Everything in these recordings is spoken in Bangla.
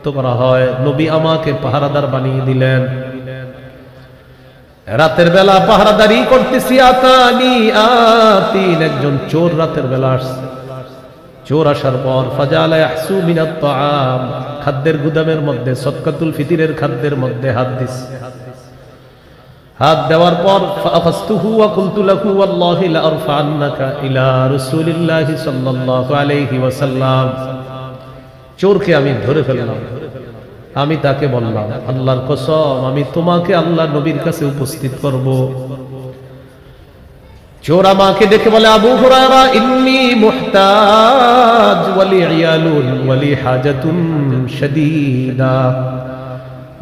মুক্ত করা হয়। নবী আমাকে পাহারাদার বানিয়ে দিলেন। রাতের বেলা পাহারাদারি করতেছি, আতানি আতিন, একজন চোর রাতের বেলা আসছে। চোর আসার পর ফাজালা ইয়াহসু মিনাত তাআম, খাদ্যের গুদামের মধ্যে সদকাতুল ফিতরের খাদ্যের মধ্যে হাত দিছে। হাত দেওয়ার পর ফাআখাযতুহু ওয়া কুলতু লাহু ওয়াল্লাহি লা আরফা'আন্নাকা ইলা রাসূলিল্লাহি সাল্লাল্লাহু আলাইহি ওয়াসাল্লাম। চোরকে আমি ধরে ফেললাম। আমি তাকে বললাম, আল্লাহর কসম, আমি তোমাকে আল্লাহর নবীর কাছে উপস্থিত করব। চোর আমাকে দেখে বলে, আবু হুরায়রা ইন্নী মুহতাজ ওয়া লি ইয়ালুন ওয়া লি হাজাতুন শাদীদা।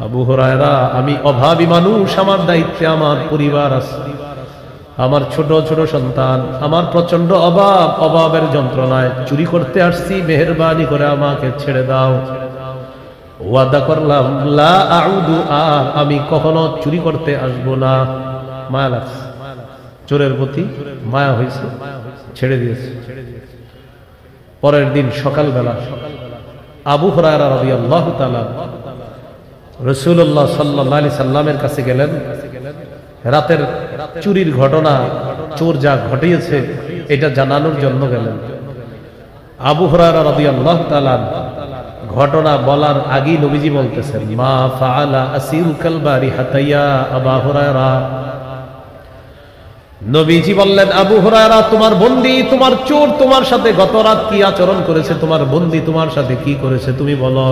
আবু হুরায়রা, আমি অভাবী মানুষ, আমার দায়িত্বে আমার পরিবার আছে, আমার ছোট ছোট সন্তান, আমার প্রচন্ড অভাব, অভাবের যন্ত্রণায় চুরি করতে আসছি, মেহেরবানি করে আমাকে ছেড়ে দাও। ওয়াদা করলাম, লা আউদু, আর আমি কখনো চুরি করতে আসব না। মায়া লাগছে, চোরের প্রতি মায়া হয়েছে, ছেড়ে দিয়েছে। পরের দিন সকালবেলা আবু হুরায়রা রাদিয়াল্লাহু তাআলা রাসূলুল্লাহ সাল্লাল্লাহু আলাইহি সাল্লামের কাছে গেলেন। রাতের চুরির ঘটনা, চোর যা ঘটিয়েছে এটা জানানোর জন্য গেলেন। আবু হুরায়রা রাদিয়াল্লাহু তাআলা ঘটনা বলার আগেই নবীজি বলতেছেন, মা ফাআলা আসিরুকাল বারিহাতা ইয়া আবু হুরায়রা। নবীজি বললেন, আবু হুরায়রা, তোমার বন্দী, তোমার চোর তোমার সাথে গত রাত কি আচরণ করেছে, তোমার বন্দী তোমার সাথে কি করেছে তুমি বলো।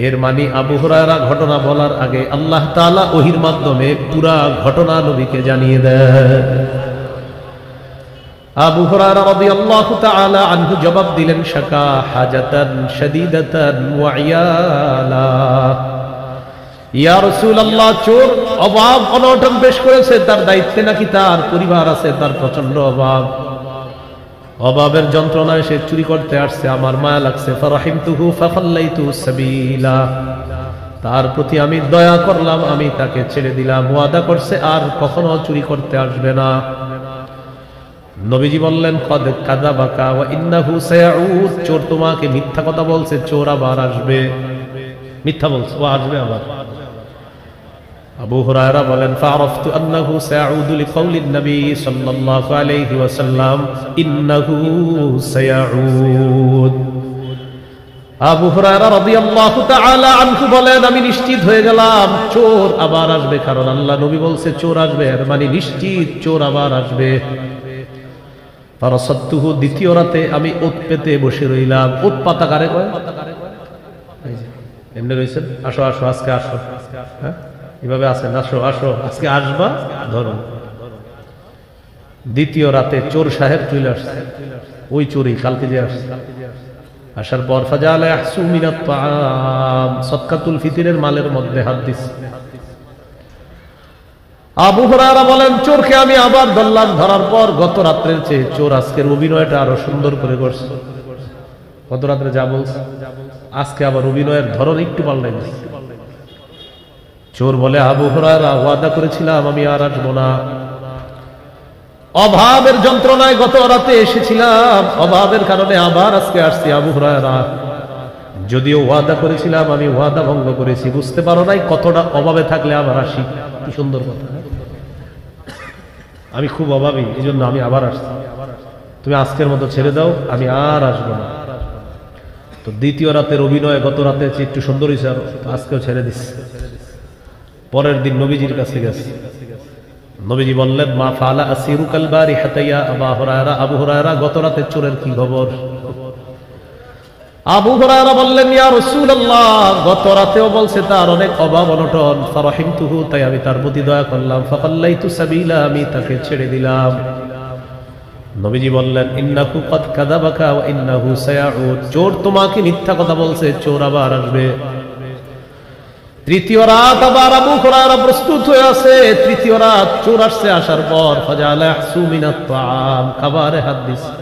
এর মানে আবু হুরায়রা ঘটনা বলার আগে আল্লাহ তাআলা ওহীর মাধ্যমে পুরা ঘটনা নবীকে জানিয়ে দেন। আবু হুরায়রা রাদিয়াল্লাহু তাআলা আনহু জবাব দিলেন, শাকা হাজাতান শাদীদাতান ওয়া ইয়ালা। ইয়া রাসূলুল্লাহ, চোর অভাব অনটন পেশ করেছে, তার দায়িত্বে নাকি তার পরিবার আছে, তার প্রচন্ড অভাব, অভাবের যন্ত্রণায় সে চুরি করতে আসছে, আমার মায়া লাগছে। ফারাহিমতুহু ফাখাল্লাইতু সাবিলা, তার প্রতি আমি দয়া করলাম, আমি তাকে ছেড়ে দিলাম। ওয়াদা করছে আর কখনো চুরি করতে আসবে না। নবীজি বললেন, কদ কাযাবাকা ওয়া ইন্নাহু সায়াউদ, চোর তোমাকে মিথ্যা কথা বলছে, চোর আবার আসবে, মিথ্যা বলছে, ও আসবে আবার। আবু হুরায়রা বলেন, ফাআরাফতু আন্নাহু সায়াউদু লিকাউলিন নবী সাল্লাল্লাহু আলাইহি ওয়াসাল্লাম ইন্নাহু সায়াউদ। আবু হুরায়রা রাদিয়াল্লাহু তাআলা আনহু বলেন, আমি নিশ্চিত হয়ে গেলাম চোর আবার আসবে, কারণ আল্লাহ নবী বলছে চোর আসবে, এর মানে নিশ্চিত চোর আবার আসবে। ফারাসাদতুহু, দ্বিতীয় রাতে আমি ওত পেতে বসে রইলাম। ওত পাতা কারে কয়? এমনি রয়েছেন, আসো আসো আজকে আসো, হ্যাঁ এভাবে আছেন, আসো আসো আজকে আসবা, ধরো। দ্বিতীয় রাতে চোর সাহেব চলে আসছে, ওই চোরই কালকে যে আসছে। আসার পর ফাজালা ইয়াহসু মিনাত তাআম, সদকাতুল ফিতরের মালের মধ্যে হাত দিছে। আবু হুরায়রা বলেন, চোরকে আমি আবার ধরলাম। ধরার পর গত রাত্রের চেয়ে চোর আজকের অভিনয়টা আরো সুন্দর করে করছে। গত রাত্রে যা বলছে আজকে আবার অভিনয়ের ধরন একটু পাল্টাই দিচ্ছে। চোর বলে, আবু হুরায়রা, ওয়াদা করেছিলাম আমি আর আসবো না, অভাবের যন্ত্রণায় গত রাতে এসেছিলাম, অভাবের কারণে আবার আজকে আসছি। আবু হুরায়রা, যদিও ওয়াদা করেছিলাম আমি ওয়াদা ভঙ্গ করেছি, বুঝতে পারো নাই কতটা অভাবে থাকলে আবার আসি। কি সুন্দর কথা, আমি খুব অভাবী, এই জন্য আমি আবার আসছি, তুমি আজকের মতো ছেড়ে দাও, আমি আর আসবো না। তো দ্বিতীয় রাতের অভিনয় গত রাতে একটু সুন্দর হয়েছে, আজকেও ছেড়ে দিচ্ছে। পরের দিন নবীজির কাছে গেছে। নবীজি বললেন, মা ফাআলা আসিরুকাল বারিহাতা ইয়া আবু হুরায়রা। আবু হুরায়রা, গত রাতে চোরের কি খবর? আবু হুরায়রা বললেন, ইয়া রাসূলুল্লাহ, গত রাতেও বলছে তার অনেক অভাব অনটন। ফারাহিমতুহু, তাই আমি তার প্রতি দয়া করলাম। ফাকাল্লাইতু সাবিলা, আমি তাকে ছেড়ে দিলাম। নবীজি বললেন, ইন্নাহু কদ কাযাবাকা ওয়া ইন্নাহু সায়াউদ, চোর তোমাকে মিথ্যা কথা বলছে, চোর আবার আসবে। তৃতীয় রাত আবার আবু হুরায়রা প্রস্তুত হয়ে আছে। তৃতীয় রাত চোর আসছে, আসার পর ফাজালা ইয়াহসু মিনাত তাআম, খাবারে হাত দিছে।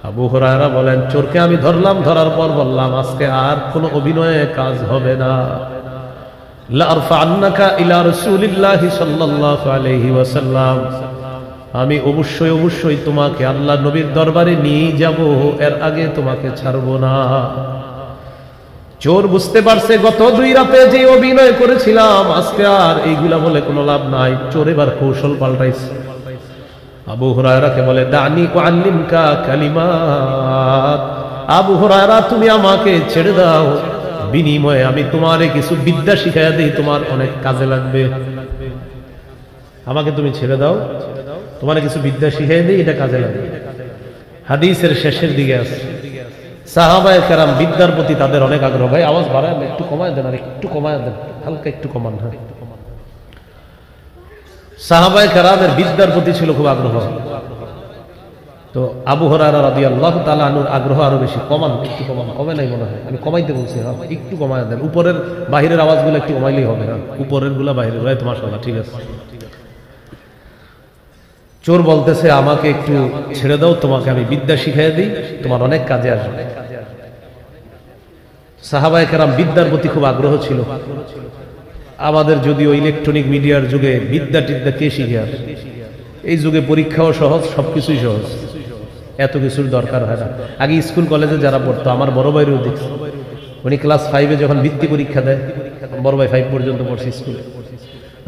আবু হুরায়রা বলেন, চোরকে আমি ধরলাম, ধরার পর বললাম, আজকে আর কোন অভিনয়ে কাজ হবে না। লা আরফা'আন্নাকা ইলা রাসূলিল্লাহি সাল্লাল্লাহু আলাইহি ওয়াসাল্লাম, আমি অবশ্যই অবশ্যই তোমাকে আল্লাহ নবীর দরবারে নিয়ে যাব, এর আগে তোমাকে ছাড়বো না। চোর বুঝতে পারছে গত 2 রাতে যে অভিনয় করেছিলাম আজকে আর এইগুলা বলে কোনো লাভ নাই। চোর এবার কৌশল পাল্টাইছে। আবু হুরায়রাকে বলে দানি উআল্লিমকা কালিমাত, আবু হুরায়রা তুমি আমাকে ছেড়ে দাও, বিনিময়ে আমি তোমারে কিছু বিদ্যা শিখাইয়া দেই, তোমার অনেক কাজে লাগবে। আমাকে তুমি ছেড়ে দাও, তোমারে কিছু বিদ্যা শিখাইয়া দেই, এটা কাজে লাগবে। হাদিসের শেষের দিকে আছে সাহাবায়ে কেরাম বিদ্যার প্রতি তাদের অনেক আগ্রহ। ভাই আওয়াজ বাড়ায় একটু কমায় দেন, আর একটু কমায় দেন, হালকা একটু কমান। হ্যাঁ, সাহাবায়ে কেরামের বিদ্যার প্রতি ছিল খুব আগ্রহ। তো আবু হুরায়রা রাদিয়াল্লাহু তাআলা আনহুর আগ্রহ আরো বেশি। কমান, একটু কমান। কমে নাই মনে হয়, আমি কমাইতে বলছি। হ্যাঁ, একটু কমায় দেন, উপরের বাহিরের আওয়াজগুলো একটু কমাইলেই হবে। হ্যাঁ, উপরের গুলা বাহিরের। ভাই তো মাশাআল্লাহ, ঠিক আছে। চোর বলতেছে আমাকে একটু ছেড়ে দাও, তোমাকে আমি বিদ্যা শিখাইয়া দিই, তোমার অনেক কাজে আসবে। সাহাবায়ে কেরাম বিদ্যার প্রতি খুব আগ্রহ ছিল। আমাদের যদিও ইলেকট্রনিক মিডিয়ার যুগে বিদ্যা টিদ্যা কে শিখে আসে? এই যুগে পরীক্ষাও সহজ, সবকিছুই সহজ, এত কিছুর দরকার হয় না। আগে স্কুল কলেজে যারা পড়তো, আমার বড় ভাইয়েরও দেখছি, উনি ক্লাস 5-এ যখন বৃত্তি পরীক্ষা দেয়, বড় ভাই 5 পর্যন্ত পড়ছে স্কুলে,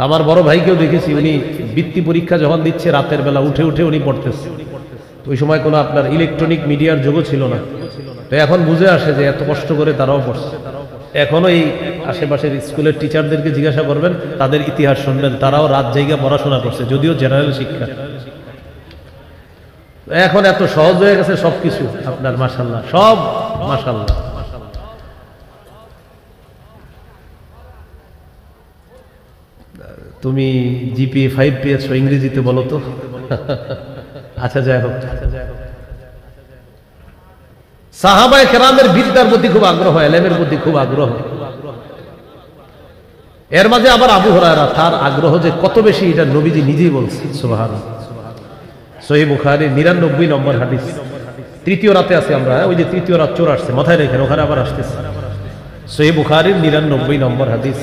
আমার বড় ভাইকেও দেখেছি উনি বৃত্তি পরীক্ষা যখন দিচ্ছে রাতের বেলা উঠে উঠে উনি পড়তেছে। ওই সময় কোনো আপনার ইলেকট্রনিক মিডিয়ার যুগও ছিল না। তো এখন বুঝে আসে যে এত কষ্ট করে তারাও পড়ছে। এখনো এই আশেপাশের স্কুলের টিচারদেরকে জিজ্ঞাসা করবেন, তাদের ইতিহাস শুনবেন, তারাও রাত জায়গা পড়াশোনা করছে, যদিও জেনারেল শিক্ষা। এখন এত সহজ হয়ে গেছে সবকিছু আপনার, মাশাআল্লাহ, সব মাশাআল্লাহ। তুমি জিপিএ 5 পেয়েছো, ইংরেজিতে বলো তো। আচ্ছা, যাই হোক, সাহাবায়ে কেরামের বিদ্যার প্রতি খুব আগ্রহ, ইলমের প্রতি খুব আগ্রহ। এর মাঝে আবার আবু হুরায়রা, তার আগ্রহ যে কত বেশি এটা নবীজি নিজেই বলছেন। সুবহানাল্লাহ। সহিহ বুখারী 99 নম্বর হাদিস, 3য় রাতে আছে আমরা। ওই যে 3য় রাত চোর আসছে, মাথায় রেখেন, ওখানে আবার আসতেছে। সহিহ বুখারীর 99 নম্বর হাদিস।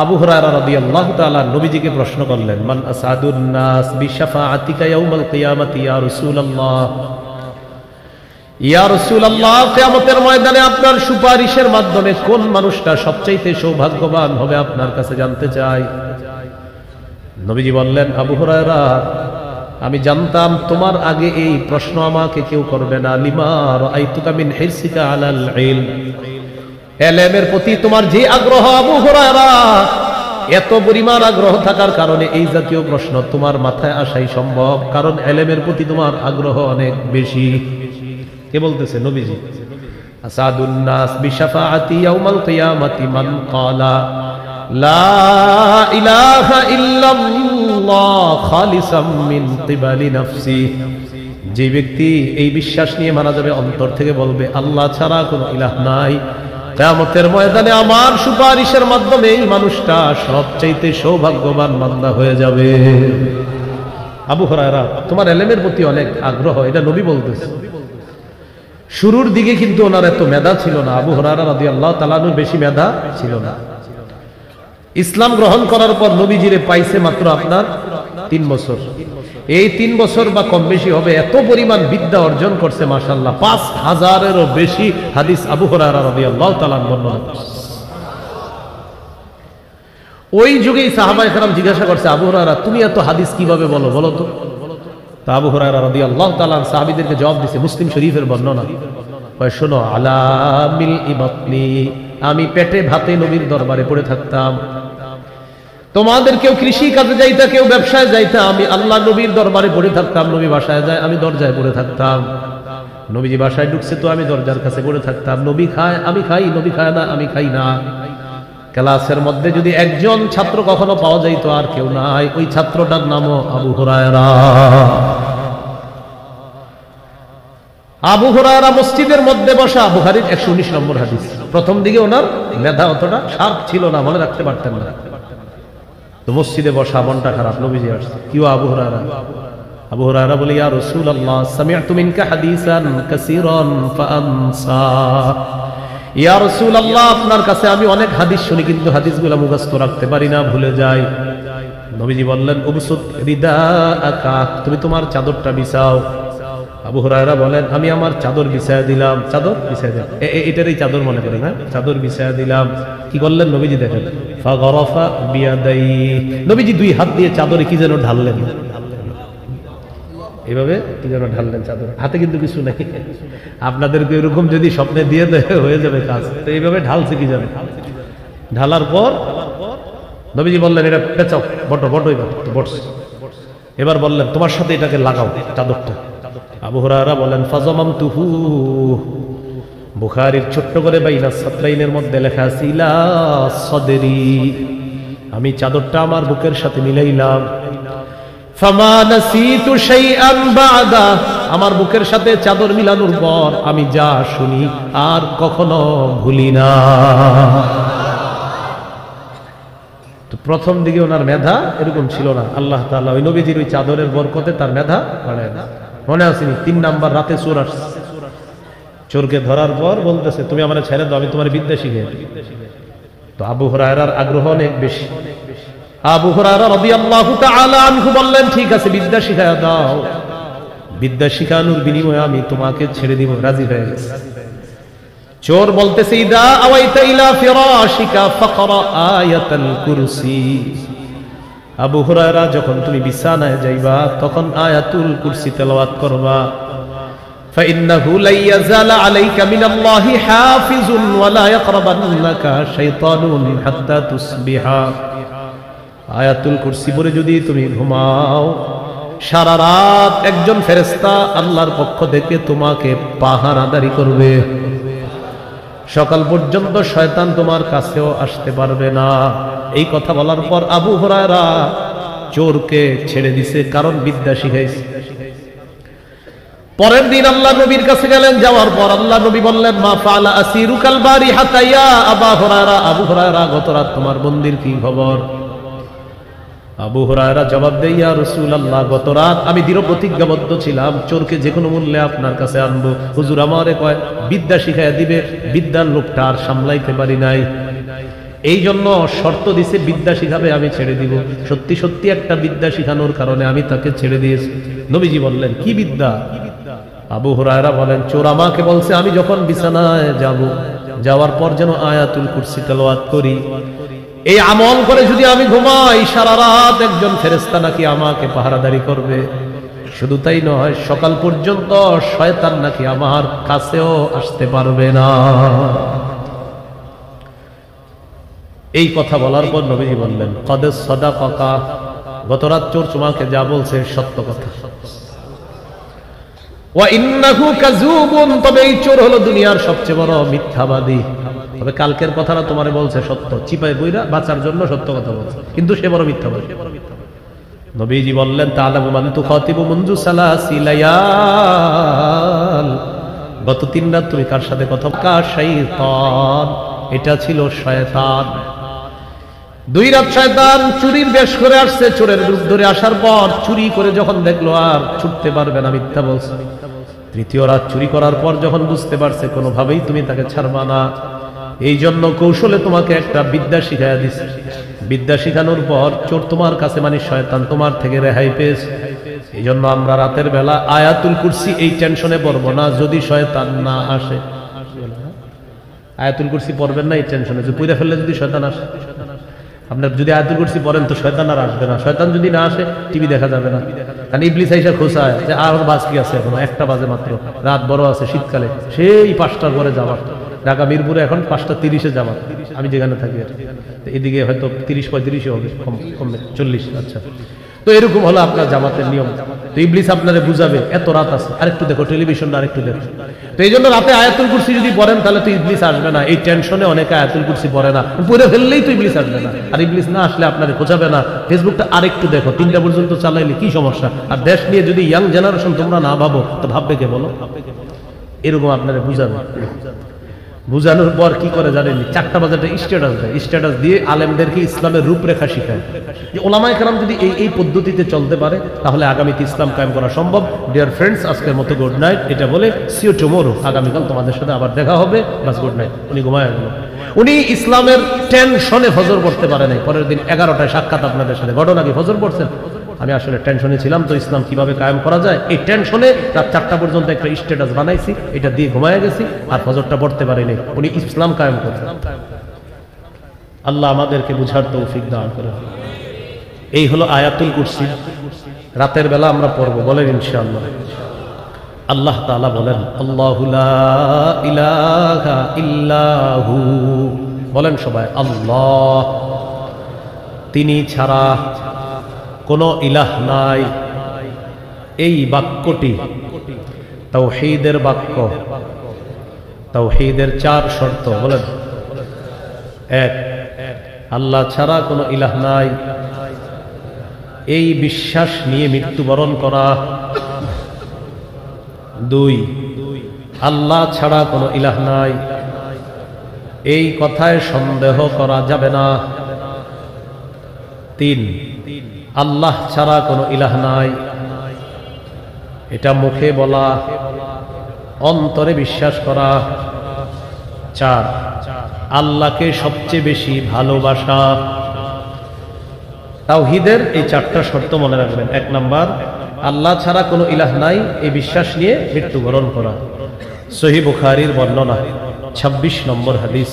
আবু হুরায়রা রাদিয়াল্লাহু তাআলা নবীজিকে প্রশ্ন করলেন, মান আসাদুন নাস বিশাফাআতিকা ইয়াউমাল কিয়ামাতি ইয়া রাসূলুল্লাহ, ইয়া রাসূলুল্লাহ, কিয়ামতের ময়দানে আপনার সুপারিশের মাধ্যমে কোন মানুষটা সবচেয়ে সৌভাগ্যবান হবে আপনার কাছে জানতে চাই। নবীজি বললেন, আবু হুরায়রা, আমি জানতাম তোমার আগে এই প্রশ্ন আমাকে কেউ করবে না। লিমা রাআইতুকা মিন হিরসিকা আলাল ইলম, ইলমের প্রতি তোমার যে আগ্রহ আবু হুরায়রা, এত পরিমাণ আগ্রহ থাকার কারণে এই জাতীয় প্রশ্ন তোমার মাথায় আসাই সম্ভব, কারণ ইলমের প্রতি তোমার আগ্রহ অনেক বেশি। কে বলতেছে? নবীজি। আসাদুন নাস বিশাফাআতি ইয়াউমাল কিয়ামাতি মান ক্বালা লা ইলাহা ইল্লাল্লাহ খালিসাম মিন কিবালি নাফসি, যে ব্যক্তি এই বিশ্বাস নিয়ে মারা যাবে, অন্তর থেকে বলবে আল্লাহ ছাড়া কোনো ইলাহ নাই, কিয়ামতের ময়দানে আমার সুপারিশের মাধ্যমে এই মানুষটা সবচাইতে সৌভাগ্যবান বান্দা হয়ে যাবে। আবু হুরায়রা, তোমার ইলমের প্রতি অনেক আগ্রহ, এটা নবী বলতেছে। শুরুর দিকে কিন্তু ওনার এত মেধা ছিল না। আবু হুরায়রা রাদিয়াল্লাহু তাআলা আনহু বেশি মেধা ছিল না। ইসলাম গ্রহণ করার পর নবীজিরে পাইছে মাত্র আপনার 3 বছর। এই 3 বছর বা কম বেশি হবে, এত পরিমাণ বিদ্যা অর্জন করছে মাশাআল্লাহ। 5000-এরও বেশি হাদিস আবু হুরায়রা রাদিয়াল্লাহু তাআলা বর্ণনা করছে। ওই যুগেই সাহাবায়ে কেরাম জিজ্ঞাসা করছে, আবু হুরায়রা, তুমি এত হাদিস কিভাবে বলো, বলো তো। তা আবু হুরায়রা রাদিয়াল্লাহু তাআলা সাহাবীদেরকে জবাব দিয়েছে, মুসলিম শরীফের বর্ণনা। কয়, শোনো, আলা মিল ইবাতনি, আমি পেটে ভাতে নবীর দরবারে পড়ে থাকতাম। তোমাদের কেউ কৃষি কাজে যাইতা, কেউ ব্যবসায় যাইতা, আমি আল্লাহ নবীর দরবারে পড়ে থাকতাম। নবী বাসায় যায়, আমি দরজায় পড়ে থাকতাম। নবীজি বাসায় ঢুকছে তো আমি দরজার কাছে পড়ে থাকতাম। নবী খায়, আমি খাই, নবী খায় না, আমি খাই না। ক্লাসের মধ্যে যদি একজন ছাত্র কখনো পাওয়া যাইতো, আর কেউ নাই, ওই ছাত্রটার নামও আবু হুরায়রা। আবু হুরায়রা মসজিদের মধ্যে বসা, বুখারীর 119 নম্বর হাদিস। প্রথম দিকে ওনার মেধা অতটা শার্প ছিল না, মনে রাখতে পারতেন না। তো মসজিদে বসা, মনটা খারাপ, নবীজি আসছে। কিও আবু হুরায়রা? আবু হুরায়রা বলে, ইয়া রাসূলুল্লাহ, সামি'তু মিনকা হাদিসান কাসীরান ফাআনসা। ইয়া রাসূলুল্লাহ, আপনার কাছে আমি অনেক হাদিস শুনি, কিন্তু হাদিসগুলো মুখস্থ রাখতে পারি না, ভুলে যাই। নবীজি বললেন, উবসুত রিদাআকা, তুমি তোমার চাদরটা বিছাও। আবু হুরায়রা বলেন আমি আমার চাদর বিছায়া দিলাম, চাদর বিছায়া দিলাম, এটারই চাদর মনে করি না, চাদর বিছায়া দিলাম। কি করলেন নবীজি দেখেন, ফাগরাফা বিয়াদাই, নবীজি দুই হাত দিয়ে চাদরে কি যেন ঢাললেন, এইভাবে কি যেন ঢাললেন চাদর, হাতে কিন্তু কিছু নাই। আপনাদেরকে এরকম যদি স্বপ্নে দিয়ে দেয় হয়ে যাবে কাজ। তো এইভাবে ঢালছে কি যেন, ঢালার পর নবীজি বললেন এটা পেঁচাও, বটো বটো, এবার বটস। এবার বললেন তোমার সাথে এটাকে লাগাও চাদরটা। আবু হুরায়রা বলেন ফাজামামতুহু, বুখারীর ছোট্ট করে বাইনা সাতরাইনের মধ্যে লেখা আছে ইলা সাদরি, আমি চাদরটা আমার বুকের সাথে মিলাইলাম। ফামা নাসিতু শাইআন বাদা, আমার বুকের সাথে চাদর মিলানোর পর আমি যা শুনি আর কখনো ভুলি না। তো প্রথম দিকে ওনার মেধা এরকম ছিল না, আল্লাহ তাআলা ওই নবীজির ওই চাদরের বরকতে তার মেধা বাড়ায় না। মনে আসেনি 3 নাম্বার রাতে চোর আসছে, চোরকে ধরার পর বলতেছে তুমি আমার ছেড়ে দাও, আমি তোমার বিদ্যা শিখে। তো আবু হুরায়রার আগ্রহ অনেক বেশি। আবু হুরায়রা রাদিয়াল্লাহু তাআলা আনহু বললেন ঠিক আছে বিদ্যা শিখায়া দাও, বিদ্যা শিখানোর বিনিময়ে আমি তোমাকে ছেড়ে দিব। রাজি হয়ে গেছে। চোর বলতেছে ইদা আওয়াইতা ইলা ফিরাশিকা ফাকরা আয়াতাল কুরসি, আবু হুরায়রা যখন তুমি বিছানায় যাইবা তখন আয়াতুল কুরসি তেলাওয়াত করবা। ফাইন্নাহু লা ইয়াজালা আলাইকা মিনাল্লাহি হাফিজুন ওয়া লা ইয়াকরাবান্নাকা শাইতানুন হাত্তা তুসবিহা, আয়াতুল কুরসি পড়ে যদি তুমি ঘুমাও সারা রাত একজন ফেরেশতা আল্লাহর পক্ষ থেকে তোমাকে পাহারাদারি করবে, সকাল পর্যন্ত শয়তান তোমার কাছেও আসতে পারবে না। এই কথা বলার পর আবু হুরায়রা চোরকে ছেড়ে দিছে, কারণ বিদ্যা শিখাইছে। পরের দিন আল্লাহ নবীর কাছে গেলেন, যাওয়ার পর আল্লাহ নবী বললেন মা ফাআলা আসিরুকাল বারিহাতা ইয়া আবু হুরায়রা, আবু হুরায়রা গত রাত তোমার বন্দির কি খবর? আবু হুরায়রা জবাব দেয় ইয়া রাসূলুল্লাহ, গত রাত আমি দৃঢ় প্রতিজ্ঞাবদ্ধ ছিলাম চোরকে যে কোনো মূল্যে আপনার কাছে আনবো, হুজুর আমারে কয় বিদ্যা শিখাইয়া দিবে, বিদ্যার লোকটা আর সামলাইতে পারি নাই, এই জন্য শর্ত দিছে বিদ্যা শিখাবে, আমি ছেড়ে দিব। সত্যি সত্যি একটা বিদ্যা শিখানোর কারণে আমি তাকে ছেড়ে দিয়েছি। নবীজি বললেন কি বিদ্যা? আবু হুরায়রা বলেন চোর আমাকে বলছে আমি যখন বিছানায় যাব, যাওয়ার পর যেন আয়াতুল কুরসি তেলাওয়াত করি, এই আমল করে যদি আমি ঘুমাই সারা রাত একজন ফেরেশতা নাকি আমাকে পাহারাদারি করবে। শুধু তাই নয়, সকাল পর্যন্ত শয়তান নাকি আমার কাছেও আসতে পারবে না। এই কথা বলার পর নবীজি বললেন কদ সাদাকাকা, গত রাত চোর তোমাকে যা বলছে সত্য কথা। ওয়া ইন্নাহু কাযুবুন, তবে এই চোর হলো দুনিয়ার সবচেয়ে বড় মিথ্যাবাদী। তবে কালকের কথাটা তোমারে বলছে সত্য, চিপায় বইরা বাঁচার জন্য সত্য কথা বলছে, কিন্তু সে বড় মিথ্যাবাদী। নবীজি বললেন তাআলামু মান তুখাতিবু মুনযু সালাসি লায়াল, গত 3 রাত তুমি কার সাথে কথা কা শয়তান, এটা ছিল শয়তান। 2 রাত শয়তান চুরির বেশ করে আসছে, চোরের রূপ ধরে আসার পর চুরি করে যখন দেখলো আর ছুটতে পারবে না, মিথ্যা বলছে। 3য় রাত চুরি করার পর যখন বুঝতে পারছে কোনোভাবেই তুমি তাকে ছাড়বা না, এই জন্য কৌশলে তোমাকে একটা বিদ্যা শিখাইয়া দিছে। বিদ্যা শিখানোর পর চোর তোমার কাছে মানে শয়তান তোমার থেকে রেহাই পেয়েছে। এই জন্য আমরা রাতের বেলা আয়াতুল কুরসি এই টেনশনে পড়বো না যদি শয়তান না আসে। আয়াতুল কুরসি পড়বেন না এই টেনশনে, যে পুইরা ফেললে যদি শয়তান আসে। আপনার যদি আয়াতুল কুরসি পড়েন তো শয়তান আর আসবে না, শয়তান যদি না আসে টিভি দেখা যাবে না। কারণ ইবলিস আইসা খোঁচায় যে আর বাকি আছে, এখন 1টা বাজে মাত্র, রাত বড় আছে, শীতকালে সেই 5টার পরে যাবার। ঢাকা মিরপুরে এখন 5:30-এ যাবার, আমি যেখানে থাকি এদিকে হয়তো 30-35 হবে, কমবে 40। আচ্ছা, তো এরকম হলো আপনার জামাতের নিয়ম। তো ইবলিস আপনারে বুঝাবে এত রাত আছে, আরেকটু দেখো টেলিভিশন, আরেকটু দেখো। তো এই জন্য রাতে আয়াতুল কুরসি যদি পড়েন তাহলে তো ইবলিস আসবে না। এই টেনশনে অনেকে আয়াতুল কুরসি পড়ে না, পড়ে ফেললেই তো ইবলিস আসবে না। আর ইবলিস না আসলে আপনারে খোঁজাবে না। ফেসবুকটা আরেকটু দেখো, 3টা পর্যন্ত চালাইলে কি সমস্যা? আর দেশ নিয়ে যদি ইয়াং জেনারেশন তোমরা না ভাবো তো ভাববে কে বলো? এরকম আপনারে বুঝাবে। বুঝানোর পর কি করে জানেন? 4টা বাজারে স্ট্যাটাস দেয়, স্ট্যাটাস দিয়ে আলেমদেরকে ইসলামের রূপরেখা শিখায় যে ওলামায়ে কেরাম যদি এই পদ্ধতিতে চলতে পারে তাহলে আগামীতে ইসলাম কায়েম করা সম্ভব। ডিয়ার ফ্রেন্ডস, আজকের মতো গুড নাইট, এটা বলে সি ইউ টুমরো, আগামীকাল তোমাদের সাথে আবার দেখা হবে, বাস গুড নাইট। উনি ঘুমায় গেল। উনি ইসলামের টেনশনে ফজর পড়তে পারে নাই। পরের দিন 11টায় সাক্ষাৎ আপনাদের সাথে। ঘটনা কি? ফজর পড়ছেন? আমি আসলে টেনশনে ছিলাম, তো ইসলাম কিভাবে কায়েম করা যায় এই টেনশনে রাত 4টা পর্যন্ত একটা স্ট্যাটাস বানাইছি, এটা দিয়ে ঘুমায় গেছি, আর ফজরটা পড়তে পারিনি। উনি ইসলাম কায়েম করেন। আল্লাহ আমাদেরকে বুঝার তৌফিক দান করেন। এই হলো আয়াতুল কুরসি, রাতের বেলা আমরা পড়বো, বলেন ইনশাআল্লাহ। আল্লাহ তাআলা বলেন আল্লাহু লা ইলাহা ইল্লাহু, বলেন সবাই আল্লাহ, তিনি ছাড়া কোনো ইলাহ নাই। এই বাক্যটি তাওহীদের বাক্য। তাওহীদের 4 শর্ত, বলেন। 1, আল্লাহ ছাড়া কোনো ইলাহ নাই, এই বিশ্বাস নিয়ে মৃত্যুবরণ করা। 2, আল্লাহ ছাড়া কোনো ইলাহ নাই, এই কথায় সন্দেহ করা যাবে না। 3, আল্লাহ ছাড়া কোনো ইলাহ নাই, এটা মুখে বলা, অন্তরে বিশ্বাস করা। 4, আল্লাহকে সবচেয়ে বেশি ভালোবাসা। তাওহীদের এই 4টা শর্ত মনে রাখবেন। 1 নাম্বার, আল্লাহ ছাড়া কোনো ইলাহ নাই, এই বিশ্বাস নিয়ে মৃত্যুবরণ করা। সহিহ বুখারীর বর্ণনা 26 নম্বর হাদিস।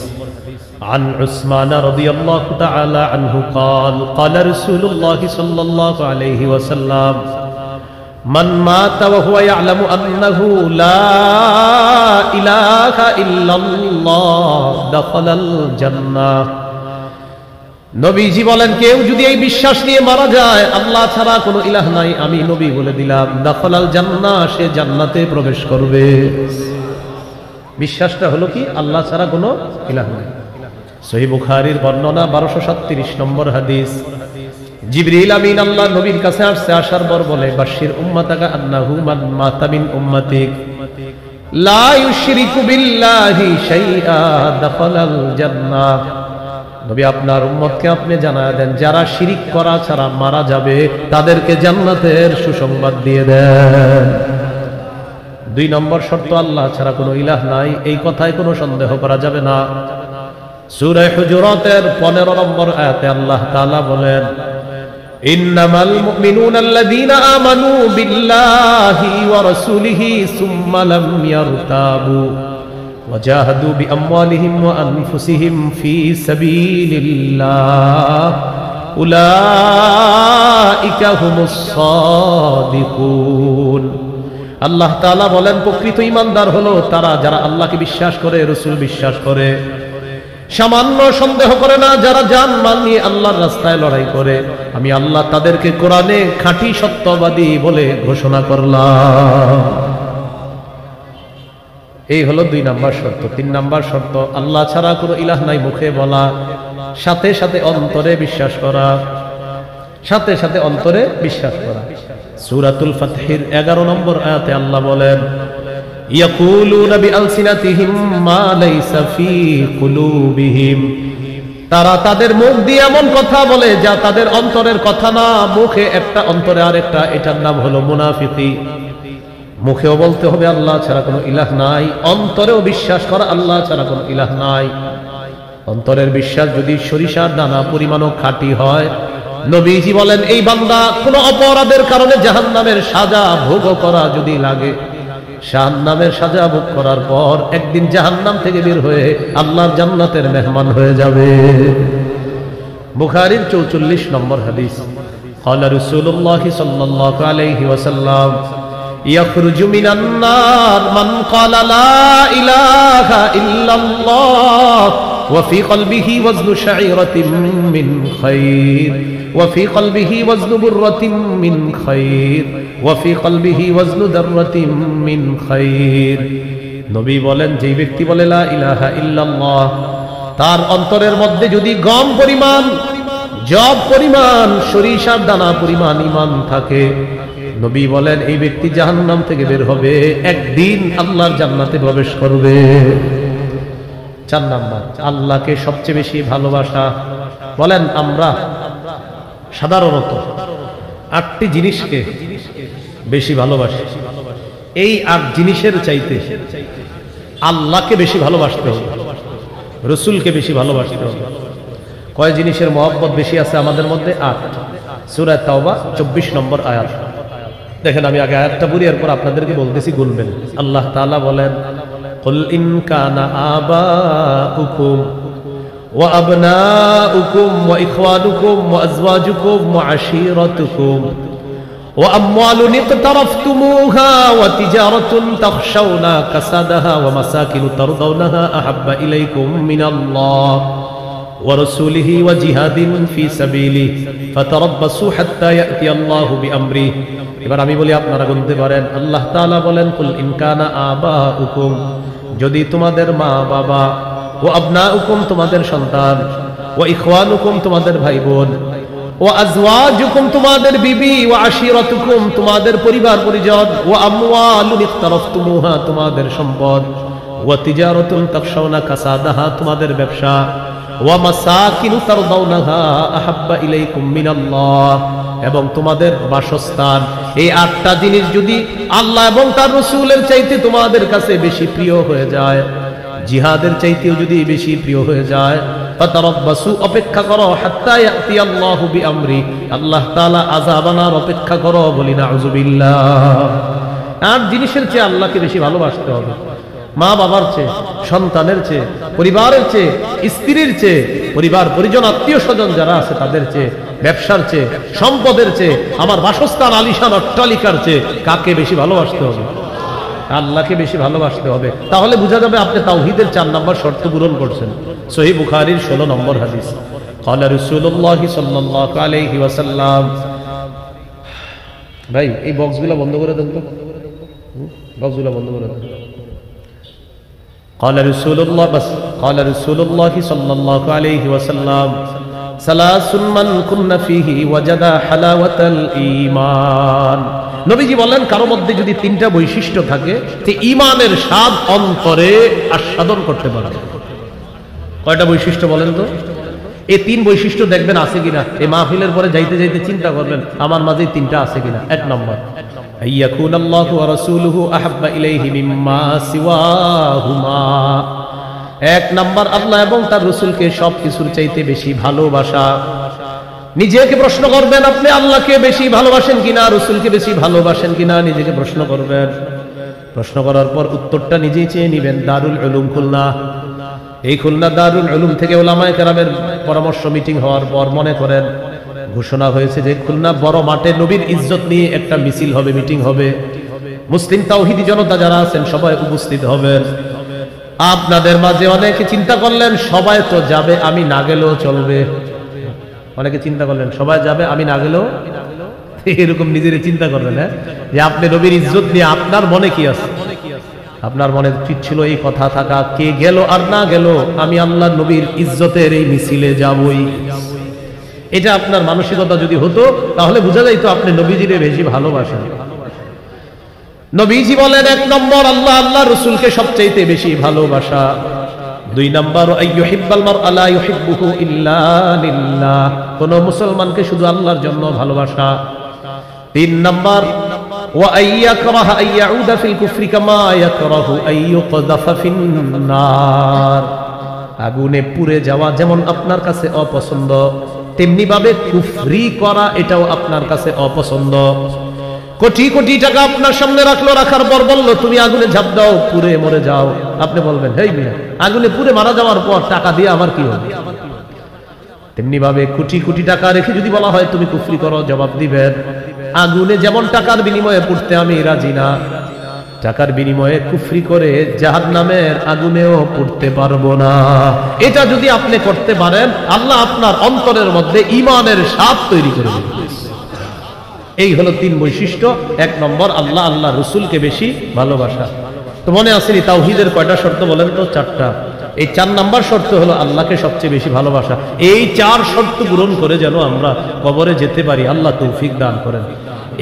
عن عثمان رضي الله تعالى عنه قال قال رسول الله صلى الله عليه وسلم من مات وهو يعلم أنه لا إله إلا الله دخل الجنة। নবীজি বলেন, কেউ যদি এই বিশ্বাস নিয়ে মারা যায় আল্লাহ ছাড়া কোনো ইলাহ নাই, আমি নবী বলে দিলাম দাখালাল জান্নাহ, সে জান্নাতে প্রবেশ করবে। বিশ্বাসটা হলো কি? আল্লাহ ছাড়া কোনো ইলাহ নাই। সহিহ বুখারীর বর্ণনা 1237 নম্বর হাদিস। জিবরিল আমিন আল্লাহ নবীর কাছে আসছে, আসার পর বলে, বাশির উম্মাতাকা আন্নাহু মান মাতা মিন উম্মাতিক লা ইউশরিকু বিল্লাহি শাইআ দাখালাল জান্নাহ। নবী আপনার উম্মতকে আপনি জানায় দেন, যারা শিরিক করা ছাড়া মারা যাবে তাদেরকে জান্নাতের সুসংবাদ দিয়ে দেন। 2 নম্বর শর্ত, আল্লাহ ছাড়া কোনো ইলাহ নাই, এই কথায় কোনো সন্দেহ করা যাবে না। সূরা হুজুরাতের 15 নম্বর আয়াতে আল্লাহ তাআলা বলেন, ইন্নামাল মুমিনুনা আল্লাযীনা আমানু বিল্লাহি ওয়া রাসূলিহি সুম্মা লাম ইয়ারতাবু ওয়াজাহাদু বিআমওয়ালিহিম ওয়া আনফুসিহিম ফি সাবিলিল্লাহ উলাইকা হুমুস সাদিকুন। আল্লাহ তাআলা বলেন, প্রকৃত ঈমানদার হলো তারা যারা আল্লাহকে বিশ্বাস করে, রাসূল বিশ্বাস করে, সামান্য সন্দেহ করে না, যারা জান মাল নিয়ে আল্লাহর রাস্তায় লড়াই করে। আমি আল্লাহ তাদেরকে কোরআনে খাঁটি সত্যবাদী বলে ঘোষণা করলাম। এই হলো 2 নাম্বার শর্ত। 3 নাম্বার শর্ত, আল্লাহ ছাড়া কোনো ইলাহ নাই মুখে বলা, সাথে সাথে অন্তরে বিশ্বাস করা। সাথে সাথে অন্তরে বিশ্বাস করা। সূরাতুল ফাতহের 11 নম্বর আয়াতে আল্লাহ বলেন, ইয়াকুলুনা বিআলসিনাতিহিম মা লাইসা ফি কুলুবিহিম। তারা তাদের মুখ দিয়ে এমন কথা বলে যা তাদের অন্তরের কথা না, মুখে একটা অন্তরে আরেকটা। এটার নাম হলো মুনাফিকি। মুখেও বলতে হবে আল্লাহ ছাড়া কোনো ইলাহ নাই, অন্তরেও বিশ্বাস করা আল্লাহ ছাড়া কোনো ইলাহ নাই। অন্তরের বিশ্বাস যদি সরিষার দানা পরিমাণও খাঁটি হয়, নবীজি বলেন, এই বান্দা কোনো অপরাধের কারণে জাহান্নামের সাজা ভোগ করা যদি লাগে, জাহান্নামের সাজা ভোগ করার পর একদিন জাহান্নাম থেকে বের হয়ে আল্লাহর জান্নাতের মেহমান হয়ে যাবে। বুখারীর 44 নম্বর হাদিস। ক্বালা রাসূলুল্লাহ সাল্লাল্লাহু আলাইহি ওয়াসাল্লাম, ইয়াখরুজু মিনান নার মান ক্বালা লা ইলাহা ইল্লাল্লাহ ওয়া ফি কলবিহি ওয়াজনু শাঈরাতিন মিন খায়র ওয়া ফি কলবিহি ওয়াজনু বুররাতিন মিন খায়র ওয়া ফি কলবিহি ওয়াজনু দাররাতিন মিন খায়র। নবী বলেন, যেই ব্যক্তি বলে লা ইলাহা ইল্লাল্লাহ, তার অন্তরের মধ্যে যদি গম পরিমাণ, জব পরিমাণ, সরিষার দানা পরিমাণ ঈমান থাকে, নবী বলেন এই ব্যক্তি জাহান্নাম থেকে বের হবে, একদিন আল্লাহর জান্নাতে প্রবেশ করবে। 4 নাম্বার, আল্লাহকে সবচেয়ে বেশি ভালোবাসা। বলেন, আমরা সাধারণত 8টি জিনিসকে বেশি ভালোবাসি। এই 8 জিনিসের চাইতে আল্লাহকে বেশি ভালোবাসতে হবে, রাসূলকে বেশি ভালোবাসতে হবে। কয় জিনিসের মহব্বত বেশি আছে আমাদের মধ্যে? 8। সূরা তাওবা 24 নম্বর আয়াত। দেখেন আমি আগে আয়াতটা পড়ি, এরপর আপনাদেরকে বলতেছি গুনবেন। আল্লাহ তাআলা বলেন, কুল ইন কানা আবাউকুম ওয়া আবনাউকুম ওয়া ইখওয়ানুকুম ওয়া আজওয়াজুকুম ওয়া আশীরাতুকুম ওয়া আমওয়ালুন ইকতারাফতুমুহা ওয়া তিজারাতুন তাখশাউনা কাসাদাহা ওয়া মাসাকিনু তারদাউনাহা আহাব্বা ইলাইকুম মিনাল্লাহ ওয়া রাসূলিহি ওয়া জিহাদিন ফি সাবিলিহি ফাতারাব্বাসু হাত্তা ইয়াতি আল্লাহু বিআমরিহি। এবার আমি বলি, আপনারা গুনতে পারেন। আল্লাহ তাআলা বলেন, কুল ইন কানা আবাউকুম, যদি তোমাদের মা বাবা, ও আবনাউকুম তোমাদের সন্তান, ও ইখওয়ানুকুম তোমাদের ভাই বোন, ও আজওয়াজুকুম তোমাদের বিবি, ও আশীরাতুকুম তোমাদের পরিবার পরিজন, ও আমওয়ালুন ইকতারাফতুমুহা তোমাদের সম্পদ, ও তিজারাতুন তাখশাউনা কাসাদাহা তোমাদের ব্যবসা, ও মাসাকিনু তারদাউনাহা আহাব্বা ইলাইকুম মিনাল্লাহ এবং তোমাদের বাসস্থান, এই 8টা জিনিস যদি আল্লাহ এবং তার রাসূলের চাইতে তোমাদের কাছে বেশি প্রিয় হয়ে যায়, জিহাদের চাইতেও যদি বেশি প্রিয় হয়ে যায়, ফাতারাব্বাসু অপেক্ষা করো, হাত্তা ইয়াতি আল্লাহু বিআমরি, আল্লাহ তাআলা আযাব আনার অপেক্ষা করো। বলি নাউযুবিল্লাহ। আর জিনিসের চেয়ে আল্লাহকে বেশি ভালোবাসতে হবে, মা বাবার চেয়ে, সন্তানের চেয়ে, পরিবারের চেয়ে, স্ত্রীর চেয়ে, পরিবার পরিজন আত্মীয় স্বজন যারা আছে তাদের চেয়ে, ব্যবসার চেয়ে, সম্পদের চেয়ে, আমার বাসস্থান আলিশান অট্টালিকার চেয়ে কাকে বেশি ভালোবাসতে হবে? আল্লাহকে বেশি ভালোবাসতে হবে। তাহলে বোঝা যাবে আপনি তাওহীদের 4 নম্বর শর্ত পূরণ করছেন। সহিহ বুখারীর 16 নম্বর হাদিস, ক্বালা রাসূলুল্লাহ সাল্লাল্লাহু আলাইহি ওয়াসাল্লাম। ভাই এই বক্সগুলো বন্ধ করে দেন তো, বক্সগুলো বন্ধ করে দেন। قال رسول الله صلى الله عليه وسلم ثلاث من كن فيه وجد حلاوة الإيمان। নবীজি বলেন, কারো মধ্যে যদি 3টা বৈশিষ্ট্য থাকে তে ঈমানের স্বাদ অন্তরে আস্বাদন করতে পারে। কয়টা বৈশিষ্ট্য বলেন তো? এই 3 বৈশিষ্ট্য দেখবেন আছে কিনা। এই মাহফিলের পরে যাইতে যাইতে চিন্তা করবেন আমার মাঝে 3টা আছে কিনা। 1 নম্বর, আইয়াকুন আল্লাহু ওয়া রাসূলুহু আহাব্বা ইলাইহি মিম্মা সিওয়াহুমা। 1 নম্বর, আল্লাহ এবং তার রাসূলকে সব কিছুর চাইতে বেশি ভালোবাসা। নিজেকে প্রশ্ন করবেন, আপনি আল্লাহকে বেশি ভালোবাসেন কিনা, রাসূলকে বেশি ভালোবাসেন কিনা, নিজেকে প্রশ্ন করবেন। প্রশ্ন করার পর উত্তরটা নিজেই চেয়ে নেবেন। দারুল উলুম খুলনা, এই খুলনা দারুল উলুম থেকে উলামায়ে কেরামের পরামর্শ মিটিং হওয়ার পর মনে করেন ঘোষণা হয়েছে যে খুলনা বড় মাঠে নবীর ইজ্জত নিয়ে একটা মিছিল হবে, মিটিং হবে। মুসলিম তাওহীদি জনতা যারা আছেন সবাই উপস্থিত হবেন। আপনাদের মাঝে অনেকে চিন্তা করলেন সবাই তো যাবে, আমি না গেলেও চলবে। অনেকে চিন্তা করলেন সবাই যাবে, আমি না গেলেও, এরকম নিজের চিন্তা করবেন। হ্যাঁ, যে আপনি নবীর ইজ্জত নিয়ে আপনার মনে কি আছে? আপনার মনে ঠিক ছিল এই কথা থাকা, কে গেল আর না গেল আমি আল্লাহ নবীর ইজ্জতের এই মিছিলে যাবই। এটা আপনার মানসিকতা যদি হতো তাহলে বোঝা যাইতো আপনি নবীজিরে বেশি ভালোবাসেন। নবীজি বলেন 1 নম্বর, আল্লাহ আল্লাহ রাসূলকে সবচেয়ে বেশি ভালোবাসা। 2 নম্বর, আইয়ুহিব্বাল মারআ লা ইউহিব্বুহু ইল্লা লিল্লাহ, কোন মুসলমানকে শুধু আল্লাহর জন্য ভালোবাসা। 3 নম্বর, ওয়া আইয়াকরাহা আইয়াউদা ফিল কুফরি কামা ইয়াকরাহু আইয়ুকযাফা ফিন নার, আগুনে পুড়ে যাওয়া যেমন আপনার কাছে অপছন্দ তেমনি ভাবে কুফরি করা এটাও আপনার কাছে অপছন্দ। কোটি কোটি টাকা আপনার সামনে রাখলো, রাখার পর বললো তুমি আগুনে ঝাঁপ দাও, পুড়ে মরে যাও। আপনি বলবেন হেই মিয়া, আগুনে পুড়ে মারা যাওয়ার পর টাকা দিয়ে আমার কি হবে? তেমনি ভাবে কোটি কোটি টাকা রেখে যদি বলা হয় তুমি কুফরি করো, জবাব দিবেন আগুনে যেমন টাকার বিনিময়ে পড়তে আমি রাজি না, টাকার বিনিময়ে কুফরি করে জাহান্নামের আগুনেও পড়তে পারবো না। এটা যদি আপনি করতে পারেন আল্লাহ আপনার অন্তরের মধ্যে ঈমানের স্বাদ তৈরি করে দেবেন। এই হলো 3 বৈশিষ্ট্য। 1 নম্বর, আল্লাহ আল্লাহ রাসূলকে বেশি ভালোবাসা। তো মনে আসেনি তাওহীদের কয়টা শর্ত বলেন তো? 4টা। এই 4 নম্বর শর্ত হলো আল্লাহকে সবচেয়ে বেশি ভালোবাসা। এই 4 শর্ত পূরণ করে যেন আমরা কবরে যেতে পারি, আল্লাহ তৌফিক দান করেন।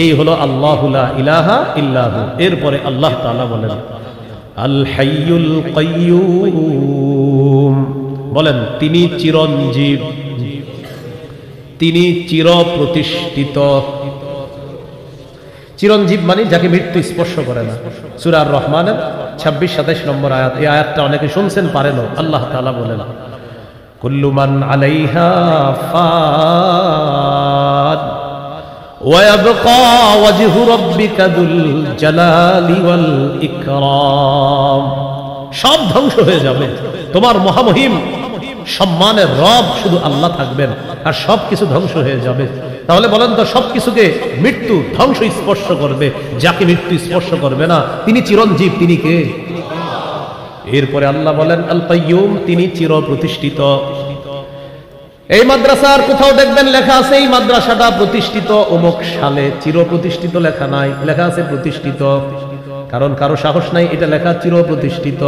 এই হলো আল্লাহু লা ইলাহা ইল্লাহু। এরপরে আল্লাহ তাআলা বলেন আল হাইয়ুল কাইয়্যুম, বলেন তিনি চিরঞ্জীব, তিনি চির প্রতিষ্ঠিত। চিরঞ্জীব মানে যাকে মৃত্যু স্পর্শ করে না। সূরা আর রহমানের 26-27 নম্বর আয়াত। এই আয়াতটা অনেকে শুনছেন পারেনও। আল্লাহ তাআলা বলেন কুল্লু মান আলাইহা ফান ওয়ায়াবকা ওয়াজহু রাব্বিকা যুল জালালি ওয়াল ইকরাম। সব ধ্বংস হয়ে যাবে, তোমার মহামহিম সম্মানের রব শুধু আল্লাহ থাকবেন, আর সবকিছু ধ্বংস হয়ে যাবে। তাহলে বলেন তো, সবকিছুকে মৃত্যু ধ্বংস স্পর্শ করবে, যাকে মৃত্যু স্পর্শ করবে না তিনি চিরঞ্জীব, তিনি কে? এরপরে আল্লাহ বলেন আল কাইয়ুম, তিনি চির প্রতিষ্ঠিত। এই মাদ্রাসার কোথাও দেখবেন লেখা আছে এই মাদ্রাসাটা প্রতিষ্ঠিত অমুক সালে, চির প্রতিষ্ঠিত লেখা নাই, লেখা আছে প্রতিষ্ঠিত। কারণ কারো সাহস নাই এটা লেখা চির প্রতিষ্ঠিত।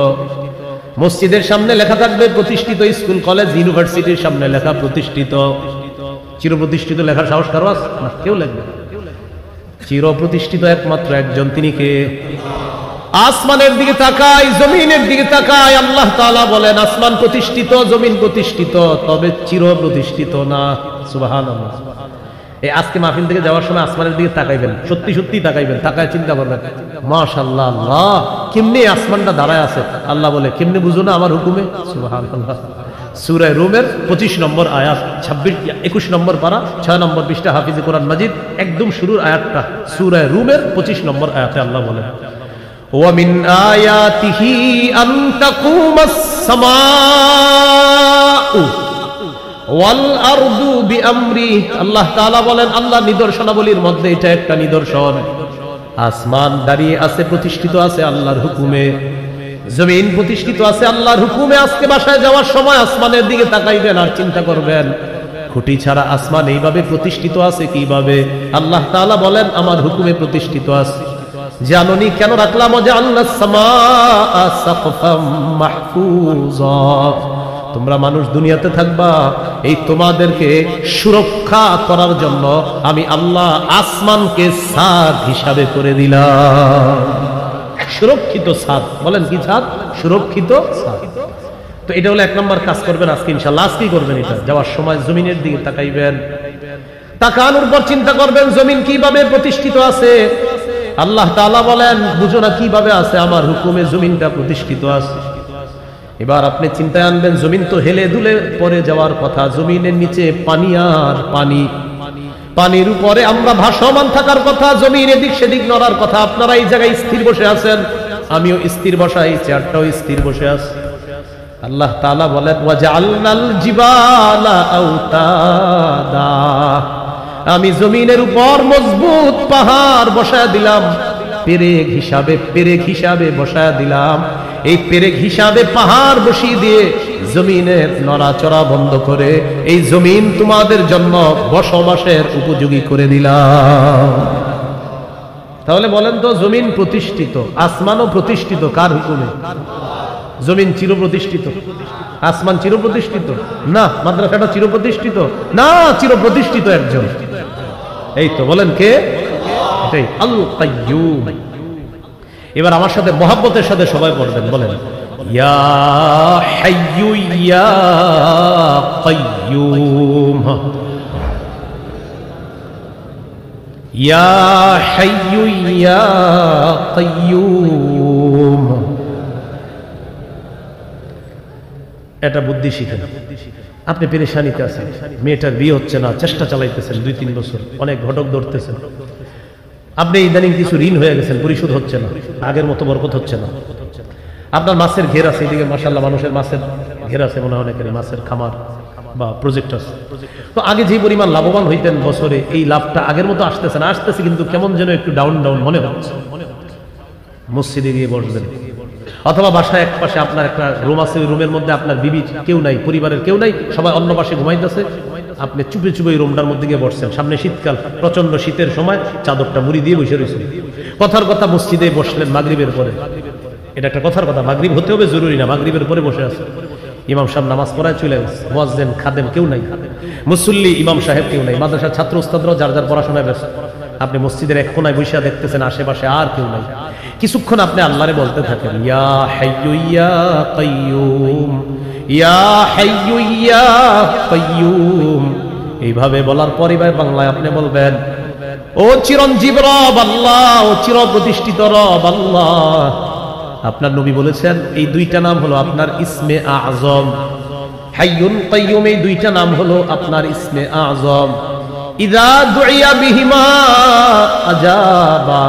মসজিদের সামনে লেখা থাকবে প্রতিষ্ঠিত, স্কুল কলেজ ইউনিভার্সিটির সামনে লেখা প্রতিষ্ঠিত। চির প্রতিষ্ঠিত লেখার সাহস কারো আছে না? কেউ লিখবে। চির প্রতিষ্ঠিত একমাত্র একজন, তিনি কে? আসমানের দিকে তাকাই, জমিনের দিকে তাকাই, আল্লাহ তাআলা বলেন আসমান প্রতিষ্ঠিত, জমিন প্রতিষ্ঠিত, তবে চির প্রতিষ্ঠিত না। সুবহানাল্লাহ। এই আজকে মাহফিল থেকে যাওয়ার সময় আসমানের দিকে তাকাইবেন, সত্যি সত্যি তাকাইবেন, তাকায় চিন্তা করবেন মাশাআল্লাহ, আল্লাহ কেমনে আসমানটা দাঁড়ায় আছে। আল্লাহ বলে কেমনে বুঝো না আমার হুকুমে? সুবহানাল্লাহ। সূরা রুমের 25 নম্বর আয়াত, 21 নম্বর পারা, 6 নম্বর পৃষ্ঠা, হাফিজে কোরআন মাজিদ, একদম শুরুর আয়াতটা সূরা রুমের 25 নম্বর আয়াতে আল্লাহ বলে وَمِنْ آيَاتِهِ أَنْ تَقُومَ السَّمَاءُ وَالْأَرْضُ بِأَمْرِهِ। আল্লাহ তাআলা বলেন আল্লাহ নিদর্শনাবলীর মধ্যে এটা একটা নিদর্শন, আসমান দাঁড়িয়ে আছে, প্রতিষ্ঠিত আছে আল্লাহর হুকুমে, জমিন প্রতিষ্ঠিত আছে আল্লাহর হুকুমে। আজকে বাসায় যাওয়ার সময় আসমানের দিকে তাকাইবেন আর চিন্তা করবেন খুঁটি ছাড়া আসমান এইভাবে প্রতিষ্ঠিত আছে কিভাবে? আল্লাহ তাআলা বলেন আমার হুকুমে প্রতিষ্ঠিত আছে। জাননি কেন রাখলাম ওয়াজআলনাস সামাআ সাকফাম মাহফুজা। তোমরা মানুষ দুনিয়াতে থাকবা, এই তোমাদেরকে সুরক্ষা করার জন্য আমি আল্লাহ আসমানকে ছাদ হিসাবে করে দিলাম। সুরক্ষিত ছাদ, বলেন কি ছাদ? সুরক্ষিত ছাদ। তো এটা হলো 1 নম্বর কাজ করবেন আজকে ইনশাআল্লাহ। আজকেই করবেন এটা, যাওয়ার সময় জমিনের দিকে তাকাইবেন, তাকানোর পর চিন্তা করবেন জমিন কিভাবে প্রতিষ্ঠিত আছে। আল্লাহ তাআলা বলেন বুঝো না কিভাবে আছে, আমার হুকুমে জমিনটা প্রতিষ্ঠিত আছে। এবার আপনি চিন্তায় আনবেন জমিন তো হেলে দুলে পড়ে যাওয়ার কথা, জমিনের নিচে পানি আর পানি, পানির উপরে আমরা ভাসমান থাকার কথা, জমিন এদিক সেদিক নড়ার কথা। আপনারা এই জায়গায় স্থির বসে আছেন, আমিও স্থির বসা, এই চেয়ারটাও স্থির বসে আছে। আল্লাহ তাআলা বলেন ওয়াজআলনাল জিবালা আওতাদা, আমি জমিনের উপর মজবুত পাহাড় বসায় দিলাম, পেরেক হিসাবে বসায় দিলাম। এই পেরেক হিসাবে পাহাড় বসিয়ে দিয়ে জমিনের নড়াচড়া বন্ধ করে এই জমিন তোমাদের জন্য বসবাসের উপযোগী করে দিলাম। তাহলে বলেন তো জমিন প্রতিষ্ঠিত, আসমানও প্রতিষ্ঠিত কার হুকুমে? জমিন চিরপ্রতিষ্ঠিত, আসমান চিরপ্রতিষ্ঠিত না, মাদ্রাসাটা চিরপ্রতিষ্ঠিত না, চিরপ্রতিষ্ঠিত একজন। এই তো বলেন কে? এটাই আল কাইয়ুম। এবার আমার সাথে মহব্বতের সাথে সবাই পড়বেন, বলেন ইয়া হাইয়ু ইয়া কাইয়ুম, ইয়া হাইয়ু ইয়া কাইয়ুম। এটা বুদ্ধি শিখেন। আপনি পেরেশানিতে আছেন, মেয়েটার বিয়ে হচ্ছে না, চেষ্টা চালাইতেছেন 2-3 বছর, অনেক ঘটক ধরতেছেন। আপনি ইদানিং কিছু ঋণ হয়ে গেছেন, পরিশোধ হচ্ছে না, আগের মতো বরকত হচ্ছে না। আপনার মাছের ঘের আছে, এদিকে মাশাআল্লাহ মানুষের মাছের ঘের আছে, মনে হয় অনেকের মাছের খামার বা প্রজেক্ট আছে। তো আগে যে পরিমাণ লাভবান হইতেন বছরে, এই লাভটা আগের মতো আসতেছে না, আসতেছে কিন্তু কেমন যেন একটু ডাউন মনে হচ্ছে। মসজিদে গিয়ে বসবেন, অথবা বাসায় এক পাশে আপনার একটা রুম আছে, ওই রুমের মধ্যে আপনার বিবি কেউ নাই, পরিবারের কেউ নাই, সবাই অন্য পাশে ঘুমাইতেছে, আপনি চুপে চুপে ওই রুমটার মধ্যে গিয়ে বসছেন। সামনে শীতকাল, প্রচন্ড শীতের সময় চাদরটা মুড়ি দিয়ে বসে রয়েছেন। কথার কথা মসজিদে বসলেন মাগরিবের পরে, এটা একটা কথার কথা, মাগরিব হতে হবে জরুরি না, মাগরিবের পরে বসে আছে। ইমাম সাহেব নামাজ পড়ায় চলে গেছে, মুয়াজ্জিন খাদেম কেউ নাই, মুসল্লি ইমাম সাহেব কেউ নাই, মাদ্রাসার ছাত্র উস্তাদরাও যার যার পড়াশোনায় ব্যস্ত। আপনি মসজিদের এক কোনায় বসে দেখতেছেন আশেপাশে আর কেউ নাই। কিছুক্ষণ আপনি আল্লাহরে বলতে থাকেন ইয়া হাইয়ু ইয়া কাইয়ুম, ইয়া হাইয়ু ইয়া কাইয়ুম। এইভাবে বলার পরে বাংলায় আপনি বলবেন ও চিরঞ্জীব রব আল্লাহ, ও চির প্রতিষ্ঠিত রব আল্লাহ। আপনার নবী বলেছেন এই 2টা নাম হলো আপনার ইসমে আযম, হাইয়ুন কাইয়ুম, এই 2টা নাম হলো আপনার ইসমে আযম। ইযা দুইয়া বিহিমা আজাবা।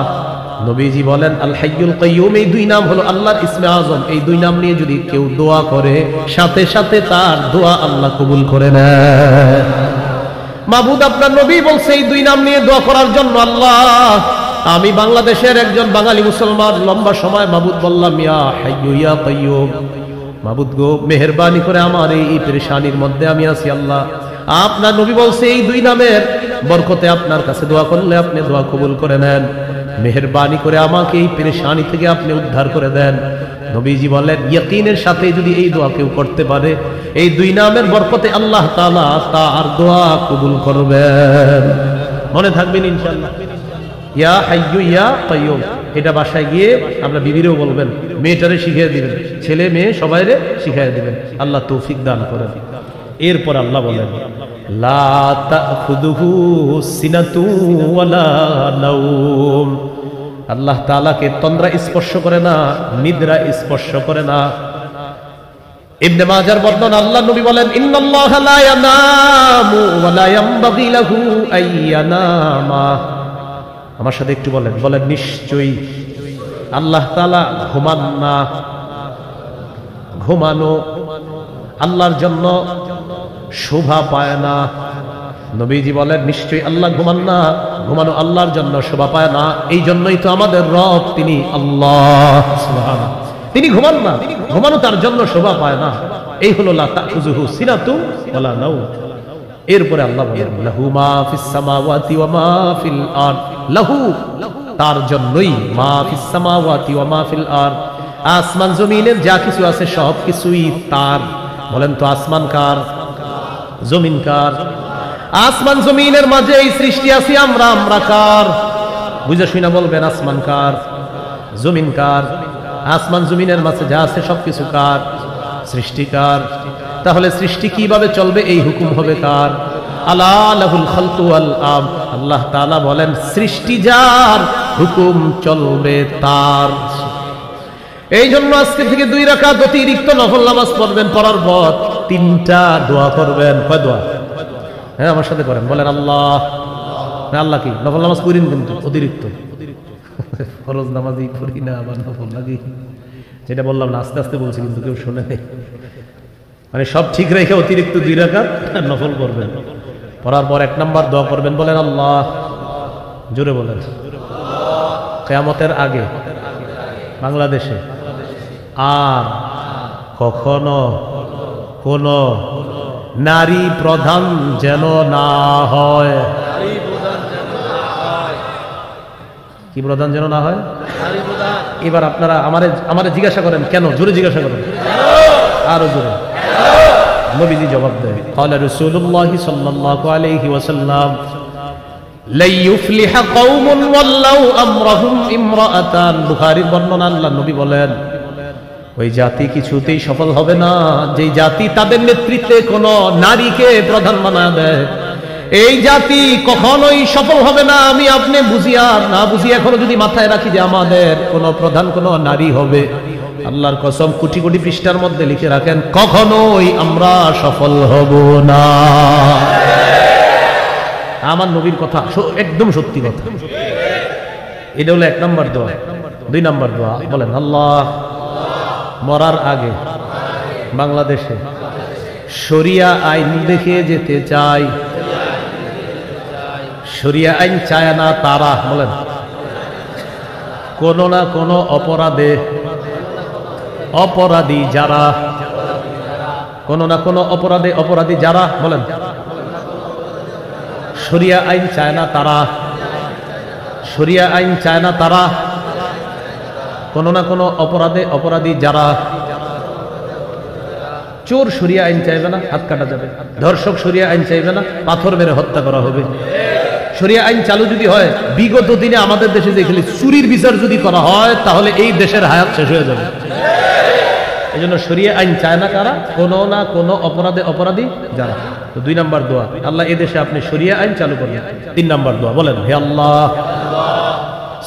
নবীজি বলেন আল হাইয়ুল কাইয়ুম, এই দুই নাম হলো আল্লাহর ইসমে আযম। এই দুই নাম নিয়ে যদি কেউ দোয়া করে, সাথে সাথে তার দোয়া আল্লাহ কবুল করে নেয়। মাবুদ আপনার নবী বলছে এই দুই নাম নিয়ে দোয়া করার জন্য। আল্লাহ, আমি বাংলাদেশের একজন বাঙালি মুসলমান, লম্বা সময় মাবুদ বললাম ইয়া হাইয়্যু ইয়া কাইয়্যুম, মাবুদ গো মেহেরবানি করে আমার এই পেরেশানির মধ্যে আমি আছি। আল্লাহ, আপনার নবী বলছে এই দুই নামের বরকতে আপনার কাছে দোয়া করলে আপনি দোয়া কবুল করে নেন। মেহেরবানি করে আমাকে এই পেরেশানি থেকে আপনি উদ্ধার করে দেন। নবীজি বলেন ইয়াকিনের সাথে যদি এই দোয়া কেউ করতে পারে, এই দুই নামের বরকতে আল্লাহ তাআলা তার দোয়া কবুল করবেন। মনে থাকবেন ইনশাআল্লাহ। ইয়া হাইয়্যু ইয়া কাইয়্যুম, এটা বাসায় গিয়ে আমরা বিবিরেও বলবেন, মেয়েটারে শিখিয়ে দিবেন, ছেলে মেয়ে সবাইরে শিখিয়ে দিবেন। আল্লাহ তৌফিক দান করেন। এরপর আল্লাহ বলেন লা তাখুযুহু সিনাতু ওয়ালা নাওম, আল্লাহ তাআলাকে তন্দ্রা স্পর্শ করে না, নিদ্রা স্পর্শ করে না। ইবনে মাজার বর্ণনা, আল্লাহ নবী বলেন ইন্নাল্লাহা লা ইয়ানামু ওয়া লা ইয়ানবাগি লাহু আইয়ানামা। আমার সাথে একটু বলেন, বলেন নিশ্চয়ই আল্লাহ তাআলা ঘুমান না। ঘুমানো আল্লাহর জন্য শোভা পায় না। নবীজি বলেন নিশ্চয়ই আল্লাহ ঘুমান না, ঘুমানো আল্লাহর জন্য শোভা পায় না। এই জন্যই তো আমাদের রব তিনি আল্লাহ সুবহানাহু, তিনি ঘুমান না, ঘুমানো তার জন্য শোভা পায় না। এই হলো লা তাখুযুহু সিনাতু ওয়ালা নাওম। এরপরে আল্লাহ বলেন লাহু মা ফিস সামাওয়াতি ওয়া মা ফিল আরদ, লাহু তার জন্যই, মা ফিস সামাওয়াতি ওয়া মা ফিল আরদ, আসমান জমিনের যা কিছু আছে সব কিছুই তার। বলেন তো আসমান কার, জমিন কার? আসমান জমিনের মাঝে এই সৃষ্টি আছি আমরা, আমরা কার? বুঝে শুনে বলবেন আসমান কার, জমিন কার? আসমান জমিনের মাঝে যা আছে সবকিছু কার? সৃষ্টিকার। তাহলে সৃষ্টি কিভাবে চলবে, এই হুকুম হবে কার? আলা লাহুল খালকু ওয়াল আমর, আল্লাহ তাআলা বলেন সৃষ্টি যার, হুকুম চলবে তার। এই জন্য আজকে থেকে 2 রাকাত অতিরিক্ত নফল নামাজ পড়বেন, পড়ার পর 3টা দোয়া করবেন। কয় দোয়া? হ্যাঁ আমার সাথে করেন, বলেন আল্লাহ। আল্লাহ কি নফল নামাজ পড়িন কিন্তু অতিরিক্ত, ফরজ নামাজই পড়ি না, আবার নফল লাগি। যেটা বললাম না, আস্তে আস্তে বলছি কিন্তু কেউ শুনে নেই। মানে সব ঠিক রেখে অতিরিক্ত 2 রাকাত নফল করবেন। পড়ার পর 1 নাম্বার দোয়া করবেন, বলেন আল্লাহ। জোরে বলেন। কিয়ামতের আগে বাংলাদেশে আর কখনো কোন নারী প্রধান যেন না হয়। কি প্রধান যেন না হয়? এবার আপনারা আমারে জিজ্ঞাসা করেন কেন? জোরে জিজ্ঞাসা করেন, আরো জোরে। নবীজি জবাব দেয়, ক্বালা রাসূলুল্লাহ সাল্লাল্লাহু আলাইহি ওয়াসাল্লাম লা ইউফলিহা কওমুন ওয়াল্লাউ আমরাহুম ইমরাআতান। বুখারীর বর্ণনা, আল্লাহ নবী বলেন ওই জাতি কিছুতেই সফল হবে না যেই জাতি তাদের নেতৃত্বে কোন নারীকে প্রধান বানায় দেয়। এই জাতি কখনোই সফল হবে না। আমি আপনি বুঝিয়া না বুঝিয়া এখনো যদি মাথায় রাখি যে আমাদের কোন প্রধান কোন নারী হবে, আল্লাহর কসম কোটি কোটি পৃষ্ঠার মধ্যে লিখে রাখেন কখনোই আমরা সফল হব না। আমার নবীর কথা একদম সত্যি কথা। এটা হলো 1 নম্বর দোয়া। 2 নম্বর দোয়া, বলেন আল্লাহ মরার আগে বাংলাদেশে শরিয়া আইন দেখে যেতে চাই। শরিয়া আইন চায় না তারা, বলেন কোন না কোন অপরাধী যারা, কোন না কোন অপরাধী যারা, বলেন শরিয়া আইন চায় না তারা। শরিয়া আইন চায় না তারা, কোন না কোন অপরাধী যারা। চোর শরিয়া আইন চাইবে না, হাত কাটা যাবে। ধর্ষক শরিয়া আইন চাইবে না, পাথর মেরে হত্যা করা হবে। শরিয়া আইন চালু যদি হয়, বিগত দিনে আমাদের দেশে দেখলে চুরির বিচার যদি করা হয় তাহলে এই দেশের হায়াত শেষ হয়ে যাবে। এই জন্য শরিয়া আইন চায় না কারা? কোন না কোন অপরাধী যারা। তো 2 নম্বর দোয়া, আল্লাহ এই দেশে আপনি শরিয়া আইন চালু করবেন। 3 নম্বর দোয়া, বলেন হে আল্লাহ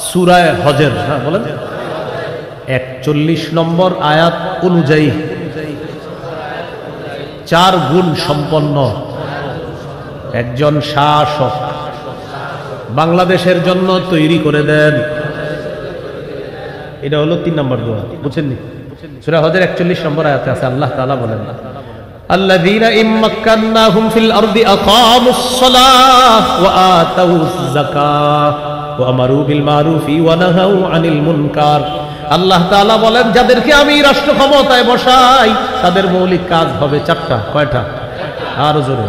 সূরা হজের, হ্যাঁ বলেন 41 নম্বর আয়াত অনুযায়ী 4 গুণ সম্পন্ন একজন শাসক বাংলাদেশের জন্য তৈরি করে দেন। এটা হলো 3 নম্বর দোয়া, বুঝছেননি? সূরা হজের 41 নম্বর আয়াতে আছে, আল্লাহ তাআলা বলেন আল্লাযীনা ইম্মাক্কান্নাহুম ফিল আরদি আকামুস সালাহ ওয়া আতাউয যাকাহ ওয়া আমারু বিল মারুফি ওয়া নাহাউ আনিল মুনকার। আল্লাহ তাআলা বলেন যাদেরকে আমি রাষ্ট্র ক্ষমতায় বসাই তাদের মৌলিক কাজ হবে 4টা। কয়টা? আরো জোরে।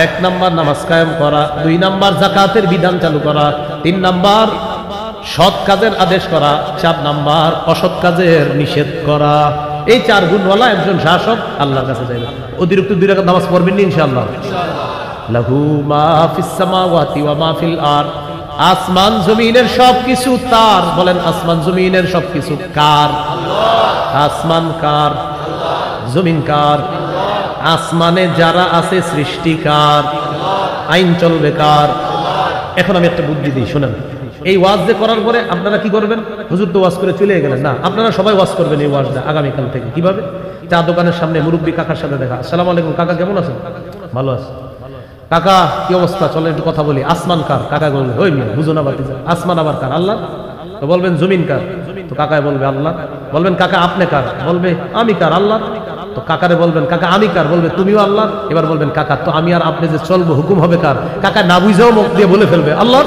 1 নাম্বার নামাজ কায়েম করা, 2 নাম্বার যাকাতের বিধান চালু করা, 3 নাম্বার সৎ কাজের আদেশ করা, 4 নাম্বার অসৎ কাজের নিষেধ করা। এই 4 গুণওয়ালা একজন শাসক আল্লাহর কাছে যাবে। অতিরিক্ত 2 রাকাত নামাজ পড়বেন না ইনশাআল্লাহ। লাহু মা ফিস সামাওয়াতি ওয়া মা ফিল আরদ। আসমান জমিনের সবকিছু তার। বলেন আসমান জমিনের সবকিছু কার? আসমান কার? জমিন কার? আসমানে যারা আছে সৃষ্টিকার। আইন চলবে কার? এখন আমি একটা বুদ্ধি দিই, শুনেন। এই ওয়াজ যে করার পরে আপনারা কি করবেন? হুজুর তো ওয়াজ করে চলে গেলেন না, আপনারা সবাই ওয়াজ করবেন এই ওয়াজটা আগামীকাল থেকে। কিভাবে? চা দোকানের সামনে মুরব্বী কাকার সাথে দেখা, আসসালামু আলাইকুম কাকা, কেমন আছেন? ভালো আছে কাকা, কি অবস্থা, চলো একটু কথা বলি। আসমান কার? কাকা বলবে ওই মিয়া বুঝো না বাতি, আসমান আবার কার? আল্লাহ। তো বলবেন জমিন কার? তো কাকায় বলবে আল্লাহ। বলবেন কাকা আপনি কার? বলবে আমি কার? আল্লাহ। তো কাকারে বলবেন কাকা আমি কার? বলবে তুমিও আল্লাহ। এবার বলবেন কাকা তো আমি আর আপনি যে চলবো হুকুম হবে কার? কাকা না বুঝেও মুখ দিয়ে বলে ফেলবে আল্লাহ।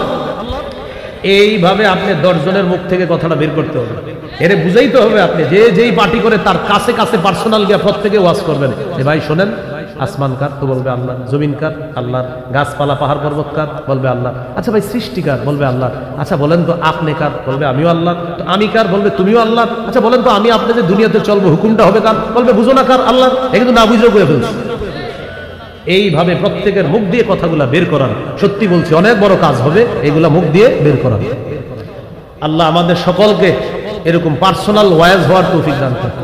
এইভাবে আপনি 10 জনের মুখ থেকে কথাটা বের করতে হবে। এরে বুঝাইতে হবে আপনি যে যেই পার্টি করে তার কাছে কাছে পার্সোনাল গিয়ে প্রত্যেকে ওয়াজ করবেন যে ভাই শোনেন, আসমান কার? তো বলবে আল্লাহ। জমিন কার? আল্লাহ। গাছপালা পাহাড় পর্বত কার? বলবে আল্লাহ। আচ্ছা ভাই সৃষ্টিকার? বলবে আল্লাহ। আচ্ছা বলেন তো আপনি কার? বলবে আমিও আল্লাহ। তো আমি কার? বলবে তুমিও আল্লাহ। আচ্ছা বলেন তো আমি আপনি যে দুনিয়াতে চলবো হুকুমটা হবে কার? বলবে বুঝো না কার? আল্লাহ। এ কিন্তু না বুঝেও করে ফেলছে। এইভাবে প্রত্যেকের মুখ দিয়ে কথাগুলা বের করার, সত্যি বলছি অনেক বড় কাজ হবে এগুলা মুখ দিয়ে বের করার। আল্লাহ আমাদের সকলকে এরকম পার্সোনাল ওয়াজ হওয়ার তৌফিক দান করেন।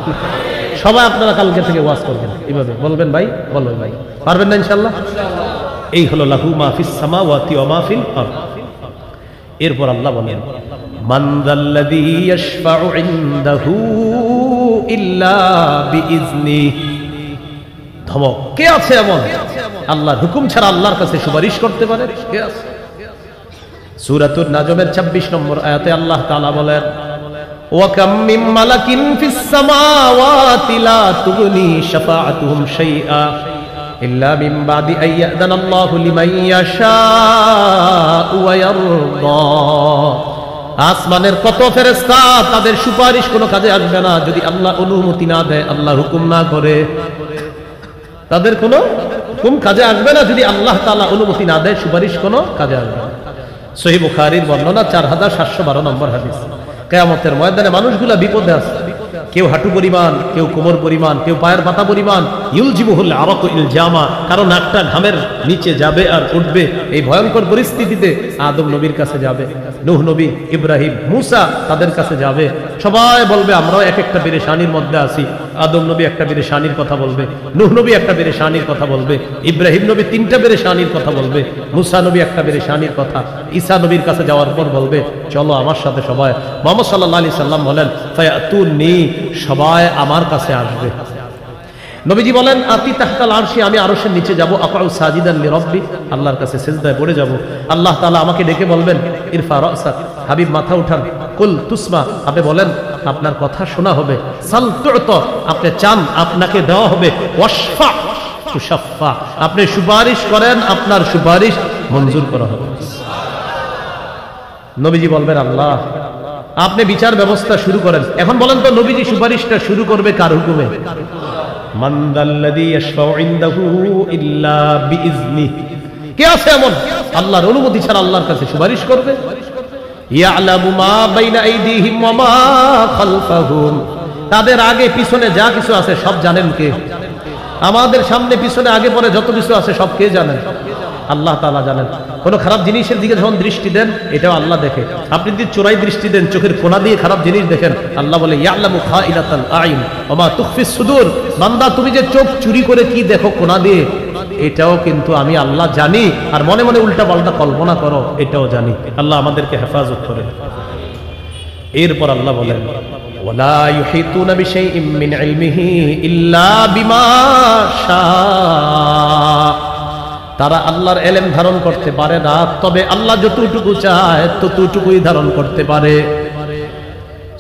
সবাই আপনারা কালকে থেকে ওয়াজ করবেন, এইভাবে বলবেন ভাই, বলবেন ভাই, পারবেন না ইনশাআল্লাহ? এই হলো লাহু মা ফিস সামাওয়াতি ওয়া মা ফিল আরদ। এরপর আল্লাহ বলেন মান যাল্লাযী ইয়াশফাউ ইনদাহু ইল্লা বিইজনি। ধমক, কে আছে এমন আল্লাহর হুকুম ছাড়া আল্লাহর কাছে সুপারিশ করতে পারে? কে আছে? সূরাতুন নাজমের 26 নম্বর আয়াতে আল্লাহ তাআলা বলেন ওয়া কাম মিন মালাকিন ফিস সামাওয়াতি লা তুগনি শাফাআতুহুম শাইআ ইল্লা মিন বাদি আন ইয়াযানাল্লাহু লিমান ইয়াশাউ ওয়া ইয়ারদা। আসমানের কত ফেরেশতা, তাদের সুপারিশ কোনো কাজে আসবে না যদি আল্লাহ অনুমতি না দেয়, আল্লাহ হুকুম না করে। তাদের কোনো হুকুম কাজে আসবে না যদি আল্লাহ তাআলা অনুমতি না দেয়, সুপারিশ কোনো কাজে আসবে না। সহিহ বুখারীর বর্ণনা 4712 নম্বর হাদিস। কিয়ামতের ময়দানে মানুষগুলা বিপদে আছে, কেউ হাঁটু পরিমাণ, কেউ কোমর পরিমাণ, কেউ পায়ের পাতা পরিমাণ। ইউলজিবুহুল আরাকু ইলজামা, কারণ নাকটা ঘামের নিচে যাবে আর উঠবে। এই ভয়ঙ্কর পরিস্থিতিতে আদম নবীর কাছে যাবে, নূহ নবী, ইব্রাহিম, মুসা তাদের কাছে যাবে। সবাই বলবে আমরাও এক একটা পেরেশানির মধ্যে আছি। আদম নবী একটা পেরেশানির কথা বলবে, নূহ নবী একটা পেরেশানির কথা বলবে, ইব্রাহিম নবী 3টা পেরেশানির কথা বলবে, মুসা নবী একটা পেরেশানির কথা। ঈসা নবীর কাছে যাওয়ার পর বলবে চলো আমার সাথে সবাই। মুহাম্মদ সাল্লাল্লাহু আলাইহি সাল্লাম বলেন ফায়াতুনি, সবাই আমার কাছে আসবে। নবীজি বলেন আতি তাহতাল আরশি, আমি আরশের নিচে যাব। আকাউ সাজিদান লিরাব্বি, আল্লাহর কাছে সিজদায় পড়ে যাব। আল্লাহ তাআলা আমাকে ডেকে বলবেন ইরফা রাসাক, হাবিব মাথা উঠান। কুল তুসমা, আপনি বলেন আপনার কথা শোনা হবে। সাল তুত, আপনি চান আপনাকে দেওয়া হবে। ওয়াশফা তুশাফা, আপনি সুপারিশ করেন আপনার সুপারিশ মঞ্জুর করা হবে। নবীজি বলবেন আল্লাহ আপনি বিচার ব্যবস্থা শুরু করেন। এখন বলেন তো নবীজি সুপারিশটা শুরু করবে কার হুকুমে? মান যাল্লাযী ইয়াশফাউ ইনদাহু ইল্লা বিইজনি, কে আছে এমন আল্লাহর অনুমতি ছাড়া আল্লাহর কাছে সুপারিশ করবে? ইয়ালামু মা বাইনা আইদিহিম ওয়া মা খালফাহুম, তাদের আগে পিছনে যা কিছু আছে সব জানেন কে? আমাদের সামনে পিছনে আগে পরে যত কিছু আছে সব কে জানেন? আল্লাহ তাআলা জানেন। কোন খারাপ জিনিসের দিকে যখন দৃষ্টি দেন এটাও আল্লাহ দেখে। আপনি যদি চোরাই দৃষ্টি দেন, চোখের কোণা দিয়ে খারাপ জিনিস দেখেন, আল্লাহ বলে ইয়ালামু খাইনাতাল আইন ওয়া মা তুখফিস সুদূর, বান্দা তুমি যে চোখ চুরি করে কি দেখো কোণা দিয়ে, এটাও কিন্তু আমি আল্লাহ জানি। আর মনে মনে উল্টা পাল্টা কল্পনা করো, এটাও জানি। আল্লাহ আমাদেরকে হেফাজত করে। এরপর আল্লাহ বলেন ওয়ালা ইউহিতুনা বিশাইইম মিন ইলমিহি ইল্লা বিমা শাআ, আল্লাহর অনুমতি ছাড়া আল্লাহর কাছে সুপারিশ করবে? সুপারিশ করবে কার হুকুমে? মান যাল্লাযী ইয়াশফাউ ইনদাহু ইল্লা বিইজনি, কে আছে এমন আল্লাহর অনুমতি ছাড়া আল্লাহর কাছে সুপারিশ করবে? ইয়ালামু মা বাইনা আইদিহিম ওয়া মা খালফাহুম, তাদের আগে পিছনে যা কিছু আছে সব জানেন কে? আমাদের সামনে পিছনে আগে পরে যত কিছু আছে সব কে জানেন? আল্লাহ বলে ইয়ালামু খাইনাতাল আইন ওয়া মা তুখফিস সুদূর, বান্দা তুমি যে চোখ চুরি করে কি দেখো কোণা দিয়ে, এটাও কিন্তু আমি আল্লাহ জানি। আর মনে মনে উল্টা পাল্টা কল্পনা করো, এটাও জানি। আল্লাহ আমাদেরকে হেফাজত করে। এরপর আল্লাহ বলেন ওয়ালা তারা আল্লাহর এলেম ধারণ করতে পারে না, তবে আল্লাহ যতটুকু চায় ততটুকুই ধারণ করতে পারে।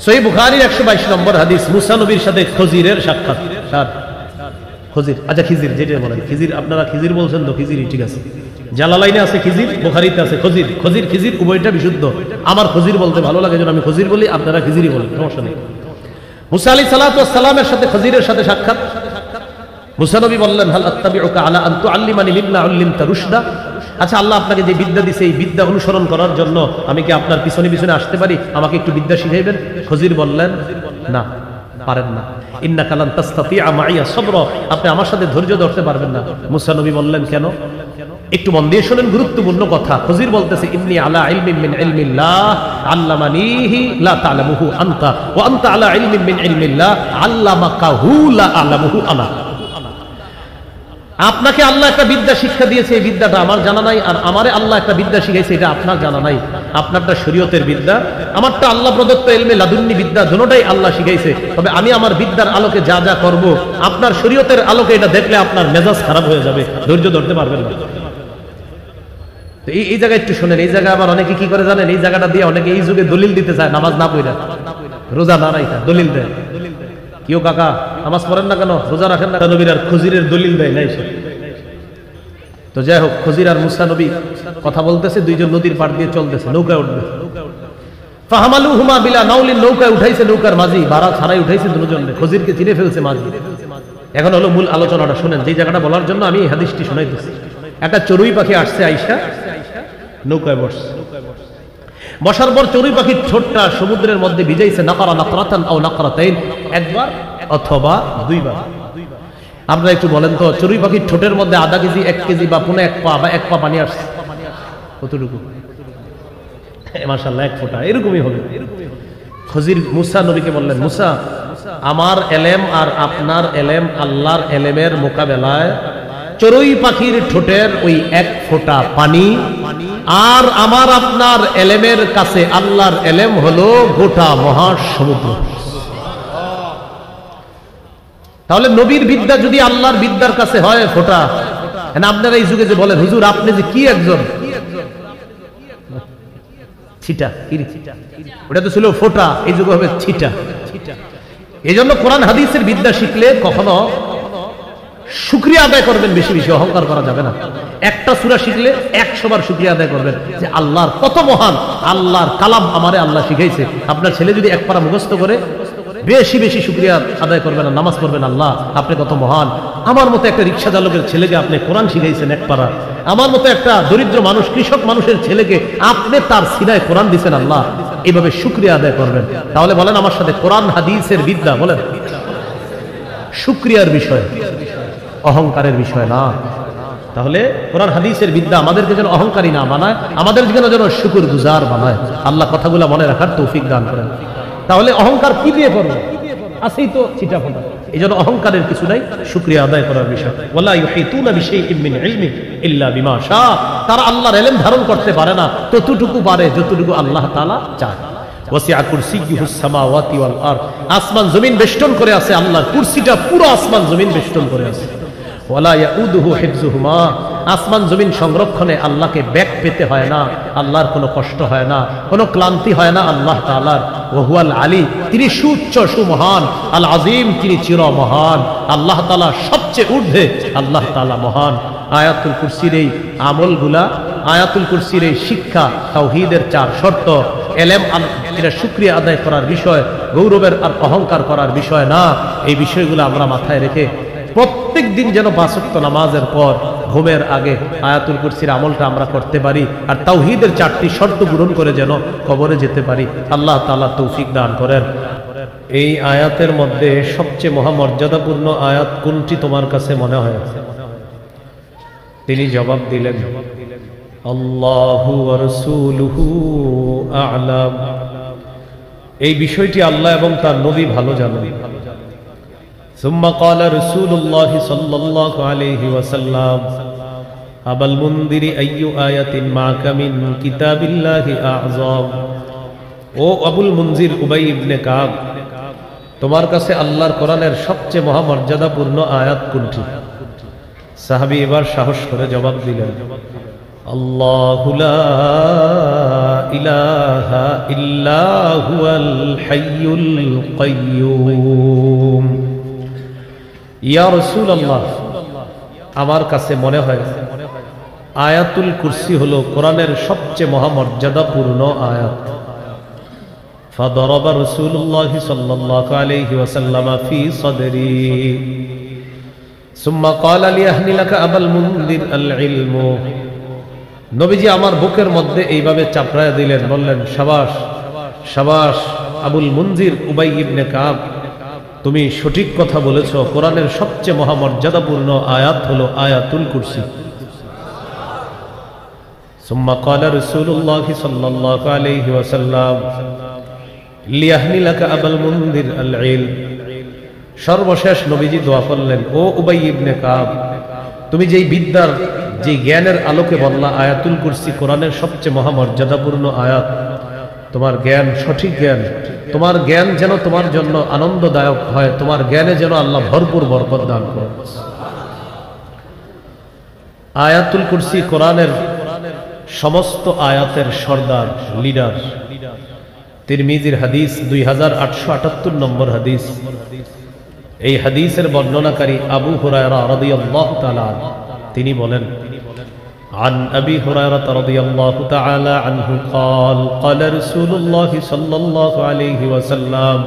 সহিহ বুখারীর 122 নম্বর হাদিস, মুসা নবীর সাথে খজিরের সাক্ষাৎ। খজির, আচ্ছা খিজির যেটা বলেন, খিজির আপনারা খিজির বলছেন তো, খিজিরই ঠিক আছে। জালালাইনে আছে খিজির, বুখারীতে আছে খজির। খজির খিজির উভয়টা বিশুদ্ধ। আমার খজির বলতে ভালো লাগে, যেন আমি খজির বলি, আপনারা খিজিরই বলেন, সমস্যা নেই। মুসা আলাইহিস সালাতু ওয়াস সালামের সাথে খজিরের সাথে সাক্ষাৎ। মুসা নবী বললেন, হাল আত্তাবিউকা আলা আন তুআল্লিমানি মিম্মা উল্লিমতা রুশদা। আচ্ছা, আল্লাহ আপনাকে যে বিদ্যা দিয়েছে, এই বিদ্যা অনুসরণ করার জন্য আমি কি আপনার পিছনে পিছনে আসতে পারি? আমাকে একটু বিদ্যা শিখাইবেন? খজির বললেন, না, পারেন না। ইন্নাকা লান তাসতাতিআ মাইয়া সাবরা, আপনি আমার সাথে ধৈর্য ধরতে পারবেন না। মুসা নবী বললেন, কেন? একটু মন দিয়ে শুনেন, গুরুত্বপূর্ণ কথা। খজির বলতেছে, ইন্নী আলা ইলমিন মিন ইলমিল্লাহ আল্লামানিহি লা তা'লামুহু আনতা ওয়া আনতা আলা ইলমিন মিন ইলমিল্লাহ আল্লামাকাহু লা আ'লামুহু আনা। আপনাকে আল্লাহ একটা বিদ্যা শিক্ষা দিয়েছে, এই বিদ্যাটা আমার জানা নাই, আর আমারে আল্লাহ একটা বিদ্যা শিখাইছে, এটা আপনার জানা নাই। আপনারটা শরীয়তের বিদ্যা, আমারটা আল্লাহ প্রদত্ত ইলমে লাদুন্নি বিদ্যা, দুটোটাই আল্লাহ শিখাইছে। তবে আমি আমার বিদ্যার আলোকে যা যা করব, আপনার শরীয়তের আলোকে এটা দেখলে আপনার মেজাজ খারাপ হয়ে যাবে, ধৈর্য ধরতে পারবেন না। এই জায়গায় একটু শোনেন, এই জায়গায় আবার অনেকে কি করে জানেন, এই জায়গাটা দিয়ে অনেকে এই যুগে দলিল দিতে চায়, নামাজ না পড়া, রোজা না রাখা, দলিল দেয়। কেউ কাকা নামাজ পড়েন না কেন, রোজা রাখেন না, নবীর আর খজিরের দলিল দেয় নাই সে। তো যাই হোক, খজির আর মুসা নবী কথা বলতেছে, দুইজন নদীর পাড় দিয়ে চলতেছে, নৌকায় উঠবে। ফাহামালুহুমা বিলা নাউলিন, নৌকায় উঠাইছে, নৌকার মাঝি ভাড়া ছাড়াই উঠাইছে দুজন। খজিরকে চিনে ফেলছে মাঝি। এখন হলো মূল আলোচনাটা শুনেন, যে জায়গাটা বলার জন্য আমি এই হাদিসটি শোনাইতেছি। একটা চড়ুই পাখি আসছে, আইসা নৌকায় বসছে। বসার পর চড়ুই পাখির ঠোঁটটা সমুদ্রের মধ্যে ভিজাইছে, নাকারা নাকরাতান আও নাকরাতাইন, একবার অথবা দুইবার। আপনারা একটু বলেন তো, চড়ুই পাখির ঠোঁটের মধ্যে আধা কেজি, 1 কেজি বা পুনে 1 পা বা 1 পা পানি আসছে, কতটুকু? মাশাআল্লাহ, 1 ফোঁটা, এরকমই হবে। খজির মুসা নবীকে বললেন, মুসা, আমার এলেম আর আপনার এলেম, আল্লাহর এলেমের মোকাবেলায় চড়ুই পাখির ঠোঁটের ওই 1 ফোঁটা পানি আর আমার আপনার এলেমের কাছে আল্লাহর এলেম হলো গোটা মহাসমুদ্র। তাহলে নবীর বিদ্যা যদি আল্লাহর বিদ্যার কাছে হয় ফোঁটা, আপনারা এই যুগে যে বলেন, হুজুর আপনি যে কি একজন ছিটা, ওটা তো ছিল ফোঁটা, এই যুগে হবে ছিটা। এই জন্য কোরআন হাদিসের বিদ্যা শিখলে কখনো শুকরিয়া আদায় করবেন, বেশি বেশি অহংকার করা যাবে না। একটা সূরা শিখলে 100 বার শুকরিয়া আদায় করবেন যে আল্লাহর কত মহান, আল্লাহর কালাম আমারে আল্লাহ শিখাইছে। আপনার ছেলে যদি 1 পারা মুখস্থ করে, বেশি বেশি শুকরিয়া আদায় করবেন, আর নামাজ পড়বেন, আল্লাহ আপনি কত মহান, আমার মতো একটা রিক্সা চালকের ছেলেকে আপনি কোরআন শিখাইছেন 1 পারা, আমার মতো একটা দরিদ্র মানুষ, কৃষক মানুষের ছেলেকে আপনি তার সিনায় কোরআন দিয়েছেন, আল্লাহ এইভাবে শুকরিয়া আদায় করবেন। তাহলে বলেন আমার সাথে, কোরআন হাদিসের বিদ্যা বলেন শুকরিয়ার বিষয়, অহংকারের বিষয় না। তাহলে কোরআন হাদিসের বিদ্যা আমাদেরকে যেন অহংকারী না বানায়, আমাদের যেন শুকর গুজার বানায়। আল্লাহ কথাগুলো মনে রাখার তৌফিক দান করেন। তাহলে অহংকার কি দিয়ে করবো? আছেই তো ছিটা ফোঁটা। এই জন্য অহংকারের কিছু নাই, শুকরিয়া আদায় করার বিষয়। ওয়ালা ইউহিতুনা বিশাইইন মিন ইলমি ইল্লা বিমা শা, তারা আল্লাহর ইলম ধারণ করতে পারে না ততটুকু পারে যতটুকু আল্লাহ তাআলা চায়। ওয়াসিআ কুরসিয়্যুহুস সামাওয়াতি ওয়াল আরদ, আসমান জমিন বেষ্টন করে আছে, আল্লাহর কুরসিটা পুরো আসমান জমিন বেষ্টন করে আছে। ওয়ালা ইয়াউদুহু হিফযুহুমা, আসমান জমিন সংরক্ষণে আল্লাহকে ব্যাক পেতে হয় না, আল্লাহর কোনো কষ্ট হয় না, কোনো ক্লান্তি হয় না আল্লাহ তাআলার। ওয়া হুয়াল আলী, তিনি সুউচ্চ সুমহান, আল আযীম, তিনি চিরমহান। আল্লাহ তাআলা সবচেয়ে ঊর্ধ্বে, আল্লাহ তাআলা মহান। আয়াতুল কুরসির এই আমলগুলা, আয়াতুল কুরসির এই শিক্ষা, তাওহীদের 4 শর্ত, এলেম, এটা শুকরিয়া আদায় করার বিষয়, গৌরবের আর অহংকার করার বিষয় না। এই বিষয়গুলো আমরা মাথায় রেখে প্রত্যেক দিন যেন 5 ওয়াক্ত নামাজের পর ঘুমের আগে আয়াতুল কুরসির আমলটা আমরা করতে পারি, আর তাওহীদের 4টি শর্ত পূরণ করে যেন কবরে যেতে পারি। আল্লাহ তাআলা তৌফিক দান করেন। এই আয়াতের মধ্যে সবচেয়ে মহামর্যাদাপূর্ণ আয়াত কোনটি তোমার কাছে মনে হয়? তিনি জবাব দিলেন, আল্লাহু ওয়া রাসূলুহু আ'লাম। এই বিষয়টি আল্লাহ এবং তার নবী ভালো জানেন। সুম্মা ক্বালা রাসূলুল্লাহ সাল্লাল্লাহু আলাইহি ওয়াসাল্লাম, আবাল মুনদিরি আইয়ু আয়াতিন মাকা মিন কিতাবিল্লাহি আ'যাম। ও আবুল মুনজির, উবাই ইবনে কাব, তোমার কাছে আল্লাহর কোরআনের সবচেয়ে মহামর্যাদাপূর্ণ আয়াত কোনটি? সাহাবী এবার সাহস করে জবাব দিলেন, আল্লাহু লা ইলাহা ইল্লা হুয়াল হাইয়ুল কাইয়্যুম। ইয়া রাসূলুল্লাহ, আমার কাছে মনে হয় আয়াতুল কুরসি হলো কোরআনের সবচেয়ে মহামর্যাদাপূর্ণ আয়াত। ফাদরাবা রাসূলুল্লাহ সাল্লাল্লাহু আলাইহি ওয়াসাল্লাম ফি সাদরি সুম্মা ক্বালা লিয়াহমিলাকা আবাল মুনযির আল ইলমু। নবীজি আমার বুকের মধ্যে এইভাবে চাপড়ায় দিলেন, বললেন, শাবাশ শাবাশ আবুল মুনযির উবাই ইবনে কাব, তুমি সঠিক কথা বলেছ। কোরআনের সবচেয়ে মহামর্যাদাপূর্ণ আয়াত হলো আয়াতুল কুরসি। সুম্মা ক্বালা রাসূলুল্লাহ সাল্লাল্লাহু আলাইহি ওয়াসাল্লাম লিয়াহমিলাকা আবাল মুনযির আল ইলম। সর্বশেষ নবীজি দোয়া করলেন, ও উবাই ইবনে কাব, তুমি যেই বিদ্যার, যে জ্ঞানের আলোকে বললা আয়াতুল কুরসি কোরআনের সবচেয়ে মহামর্যাদাপূর্ণ আয়াত, তোমার জ্ঞান সঠিক জ্ঞান, তোমার জ্ঞান যেন তোমার জন্য আনন্দদায়ক হয়, তোমার জ্ঞানে যেন আল্লাহ ভরপুর বরকত দান করেন। আয়াতুল কুরসি কোরআনের সমস্ত আয়াতের সর্দার, লিডার। তিরমিজির হাদিস 2878 নম্বর হাদিস। এই হাদিসের বর্ণনাকারী আবু হুরায়রা রাদিয়াল্লাহু তাআলা তিনি বলেন, عن أبي هريرة رضي الله تعالى عنه قال قال رسول الله صلى الله عليه وسلم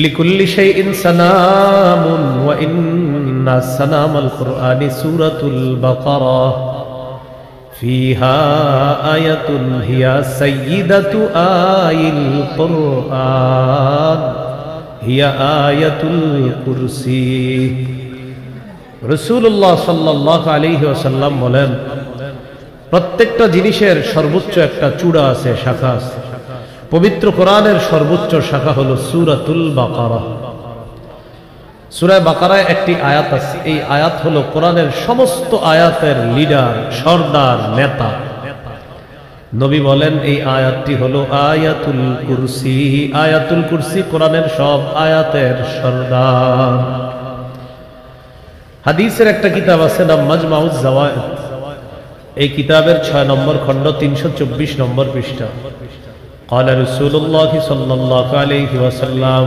لكل شيء سنام وإن سنام القرآن سورة البقرة فيها آية هي سيدة آي القرآن هي آية الكرسي। রাসূলুল্লাহ সাল্লাল্লাহু আলাইহি ওয়াসাল্লাম বলেন, প্রত্যেকটা জিনিসের সর্বোচ্চ একটা চূড়া আছে, শাখা আছে। পবিত্র কোরআনের সর্বোচ্চ শাখা হলো সূরাতুল বাকারা। সূরা বাকারায় একটি আয়াত আছে, এই আয়াত হলো কোরআনের সমস্ত আয়াতের লিডার, সর্দার, নেতা। নবী বলেন এই আয়াতটি হলো আয়াতুল কুরসি। আয়াতুল কুরসি কোরআনের সব আয়াতের সর্দার। হাদিসের একটা কিতাব আছে নাম মাজমাউজ জাওয়ায়েদ। এই কিতাবের 6 নম্বর খণ্ড 324 নম্বর পৃষ্ঠা। قال رسول الله صلى الله عليه وسلم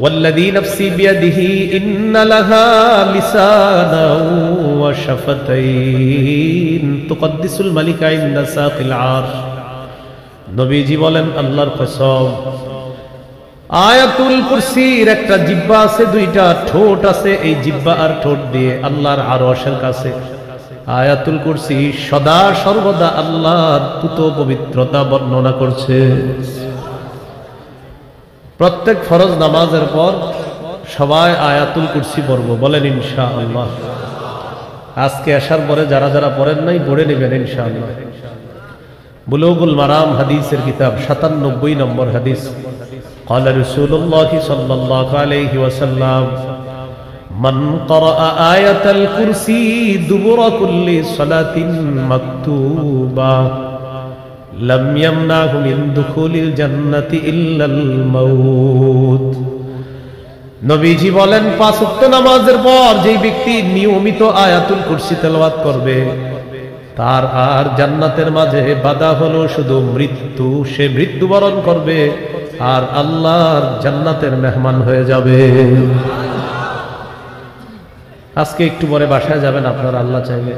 والذي نفسي بيده إن لها لسانا وشفتين تقدس الملك عند ساق العرش। নবীজি বলেন, আল্লাহর কসম, আয়াতুল কুরসির একটা জিহ্বা আছে, দুইটা ঠোঁট আছে। এই জিহ্বা আর ঠোঁট দিয়ে আল্লাহর আরশের কাছে আয়াতুল কুরসি সদা সর্বদা আল্লাহর পুত পবিত্রতা বর্ণনা করছে। প্রত্যেক ফরজ নামাজের পর সবাই আয়াতুল কুরসি পড়ব, বলেন ইনশাআল্লাহ। আজকে আসার পরে যারা যারা পড়েন নাই পড়ে নেবেন ইনশাআল্লাহ। বুলুগুল মারাম হাদিসের কিতাব 97 নম্বর হাদিস। قال رسول الله صلى الله عليه وسلم من قرأ آية الكرسي دبر كل صلاة مكتوبة لم يمنعه من دخول الجنة إلا الموت। নবীজি বলেন, 5 ওয়াক্ত নামাজের পর যেই ব্যক্তি নিয়মিত আয়াতুল কুরসি তেলাওয়াত করবে, তার আর জান্নাতের মাঝে বাধা হলো শুধু মৃত্যু। সে মৃত্যুবরণ করবে আর আল্লাহর জান্নাতের মেহমান হয়ে যাবে। আজকে একটু পরে বাসায় যাবেন আপনারা, আল্লাহ চাইলে।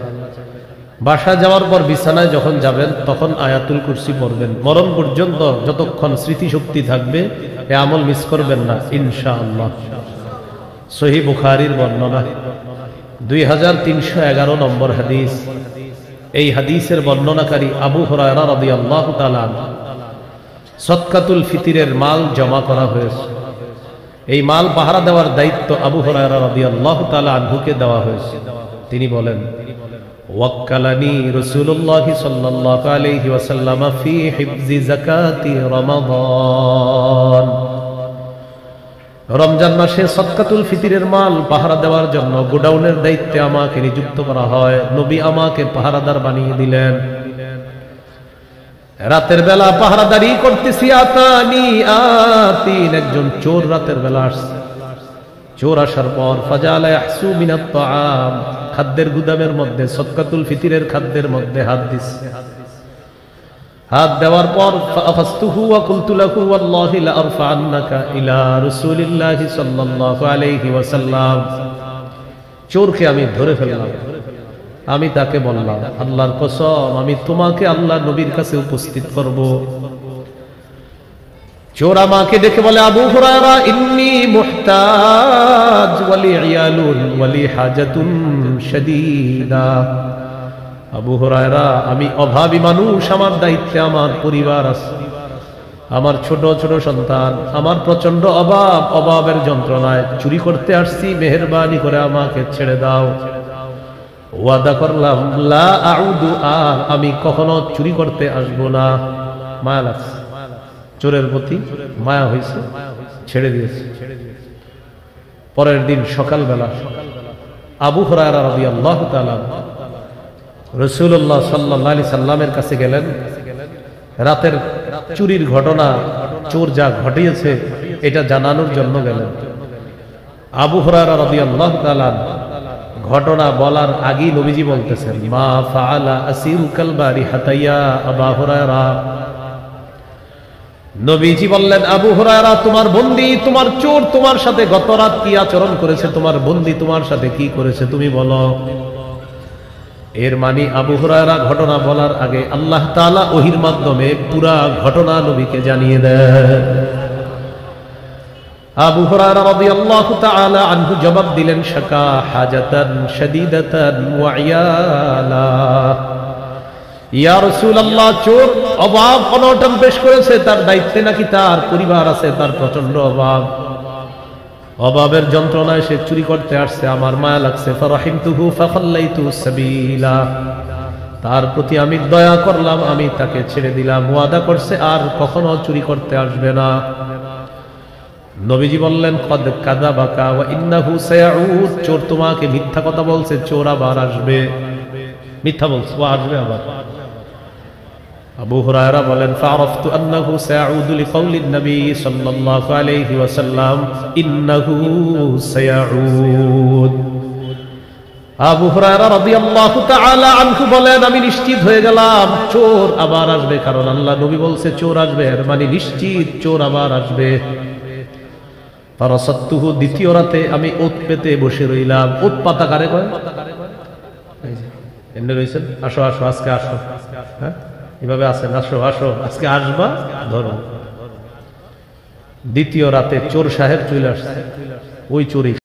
বাসায় যাওয়ার পর বিছানায় যখন যাবেন তখন আয়াতুল কুরসি পড়বেন। মরণ পর্যন্ত যতক্ষণ স্মৃতিশক্তি থাকবে এ আমল মিস করবেন না ইনশাআল্লাহ। সহিহ বুখারীর বর্ণনা 2311 নম্বর হাদিস। এই হাদিসের বর্ণনাকারী আবু হুরায়রা রাদিয়াল্লাহু তাআলা আনহু। সদকাতুল ফিতরের মাল জমা করা হয়েছে। এই মাল পাহারা দেওয়ার দায়িত্ব আবু হুরায়রা রাদিয়াল্লাহু তাআলা আনহুকে দেওয়া হয়েছে। তিনি বলেন, ওয়াক্কালানি রাসূলুল্লাহ সাল্লাল্লাহু আলাইহি ওয়াসাল্লাম ফি হিফজি যাকাতি রমাদান। রমজান মাসে সদকাতুল ফিতরের মাল পাহারা দেওয়ার জন্য গোডাউনের দায়িত্বে আমাকে নিযুক্ত করা হয়। নবী আমাকে পাহারাদার বানিয়ে দিলেন। রাতের বেলা পাহারাদারি করতেছি, আতানি আতিন, একজন চোর রাতের বেলা আসছে। চোর আসার পর ফাজালা ইয়াহসু মিনাত তাআম, খাদ্যের গুদামের মধ্যে সদকাতুল ফিতরের খাদ্যের মধ্যে হাত দিছে। হাত দেওয়ার পর ফাআখাযতুহু ওয়া কুলতু লাহু ওয়াল্লাহি লা আরফা'আন্নাকা ইলা রাসূলিল্লাহি সাল্লাল্লাহু আলাইহি ওয়াসাল্লাম। চোরকে আমি ধরে ফেললাম, আমি তাকে বললাম আল্লাহর কসম আমি তোমাকে আল্লাহ নবীর কাছে উপস্থিত করব। চোর আমাকে দেখে বলে আবু হুরায়রা ইন্নী মুহতাজ ওয়া লি ইয়ালুন ওয়া লি হাজাতুন শাদীদা। আবু হুরায়রা আমি অভাবী মানুষ, আমার দায়িত্বে আমার পরিবার আছে, আমার ছোট ছোট সন্তান, আমার প্রচন্ড অভাব, অভাবের যন্ত্রণায় চুরি করতে আসছি, মেহেরবানি করে আমাকে ছেড়ে দাও। ওয়াদা করলাম লা আউদু, আর আমি কখনো চুরি করতে আসব না। মায়া লাগছে, চোরের প্রতি মায়া হয়েছে, ছেড়ে দিয়েছে। পরের দিন সকালবেলা আবু হুরায়রা রাদিয়াল্লাহু তাআলা রাসূলুল্লাহ সাল্লাল্লাহু আলাইহি সাল্লামের কাছে গেলেন। রাতের চুরির ঘটনা, চোর যা ঘটিয়েছে এটা জানানোর জন্য গেলেন। আবু হুরায়রা রাদিয়াল্লাহু তাআলা ঘটনা বলার আগেই নবীজি বলতেছেন মা ফাআলা আসিরুকাল বারিহাতা ইয়া আবু হুরায়রা। নবীজি বললেন আবু হুরায়রা তোমার বন্দী, তোমার চোর তোমার সাথে গত রাত কি আচরণ করেছে, তোমার বন্দী তোমার সাথে কি করেছে তুমি বলো। এর মানে আবু হুরায়রা ঘটনা বলার আগে আল্লাহ তাআলা ওহীর মাধ্যমে পুরা ঘটনা নবীকে জানিয়ে দেন। আবু হুরায়রা রাদিয়াল্লাহু তাআলা আনহু জবাব দিলেন শাকা হাজাতান শাদীদাতান ওয়া ইয়ালা। ইয়া রাসূলুল্লাহ চোর অভাব অনটন পেশ করেছে, তার দায়িত্বে নাকি তার পরিবার আছে, তার প্রচন্ড অভাব, অভাবের যন্ত্রণায় সে চুরি করতে আসছে, আমার মায়া লাগছে। ফারাহিমতুহু ফাখাল্লাইতু সাবিলা, তার প্রতি আমি দয়া করলাম, আমি তাকে ছেড়ে দিলাম। ওয়াদা করছে আর কখনো চুরি করতে আসবে না। নবীজি বললেন কদ কাযাবাকা ওয়া ইন্নাহু সায়াউদ, চোর তোমাকে মিথ্যা কথা বলছে, চোর আবার আসবে, মিথ্যা বলছে, ও আসবে আবার। আবু হুরায়রা বলেন ফাআরাফতু আন্নাহু সায়াউদু লিকাউলিন নবী সাল্লাল্লাহু আলাইহি ওয়াসাল্লাম ইন্নাহু সায়াউদ। আবু হুরায়রা রাদিয়াল্লাহু তাআলা আনহু বলেন আমি নিশ্চিত হয়ে গেলাম চোর আবার আসবে, কারণ আল্লাহ নবী বলছে চোর আসবে, এর মানে নিশ্চিত চোর আবার আসবে। ফারাসাতুহু, দ্বিতীয় রাতে আমি ওত পেতে বসে রইলাম। ওত পাতা কারে কয়? এমনি রইছেন, আসো আসো আজকে আসো, হ্যাঁ এভাবে আছেন, আসো আসো আজকে আসবা, ধরো। দ্বিতীয় রাতে চোর সাহেব চলে আসছে, ওই চোরই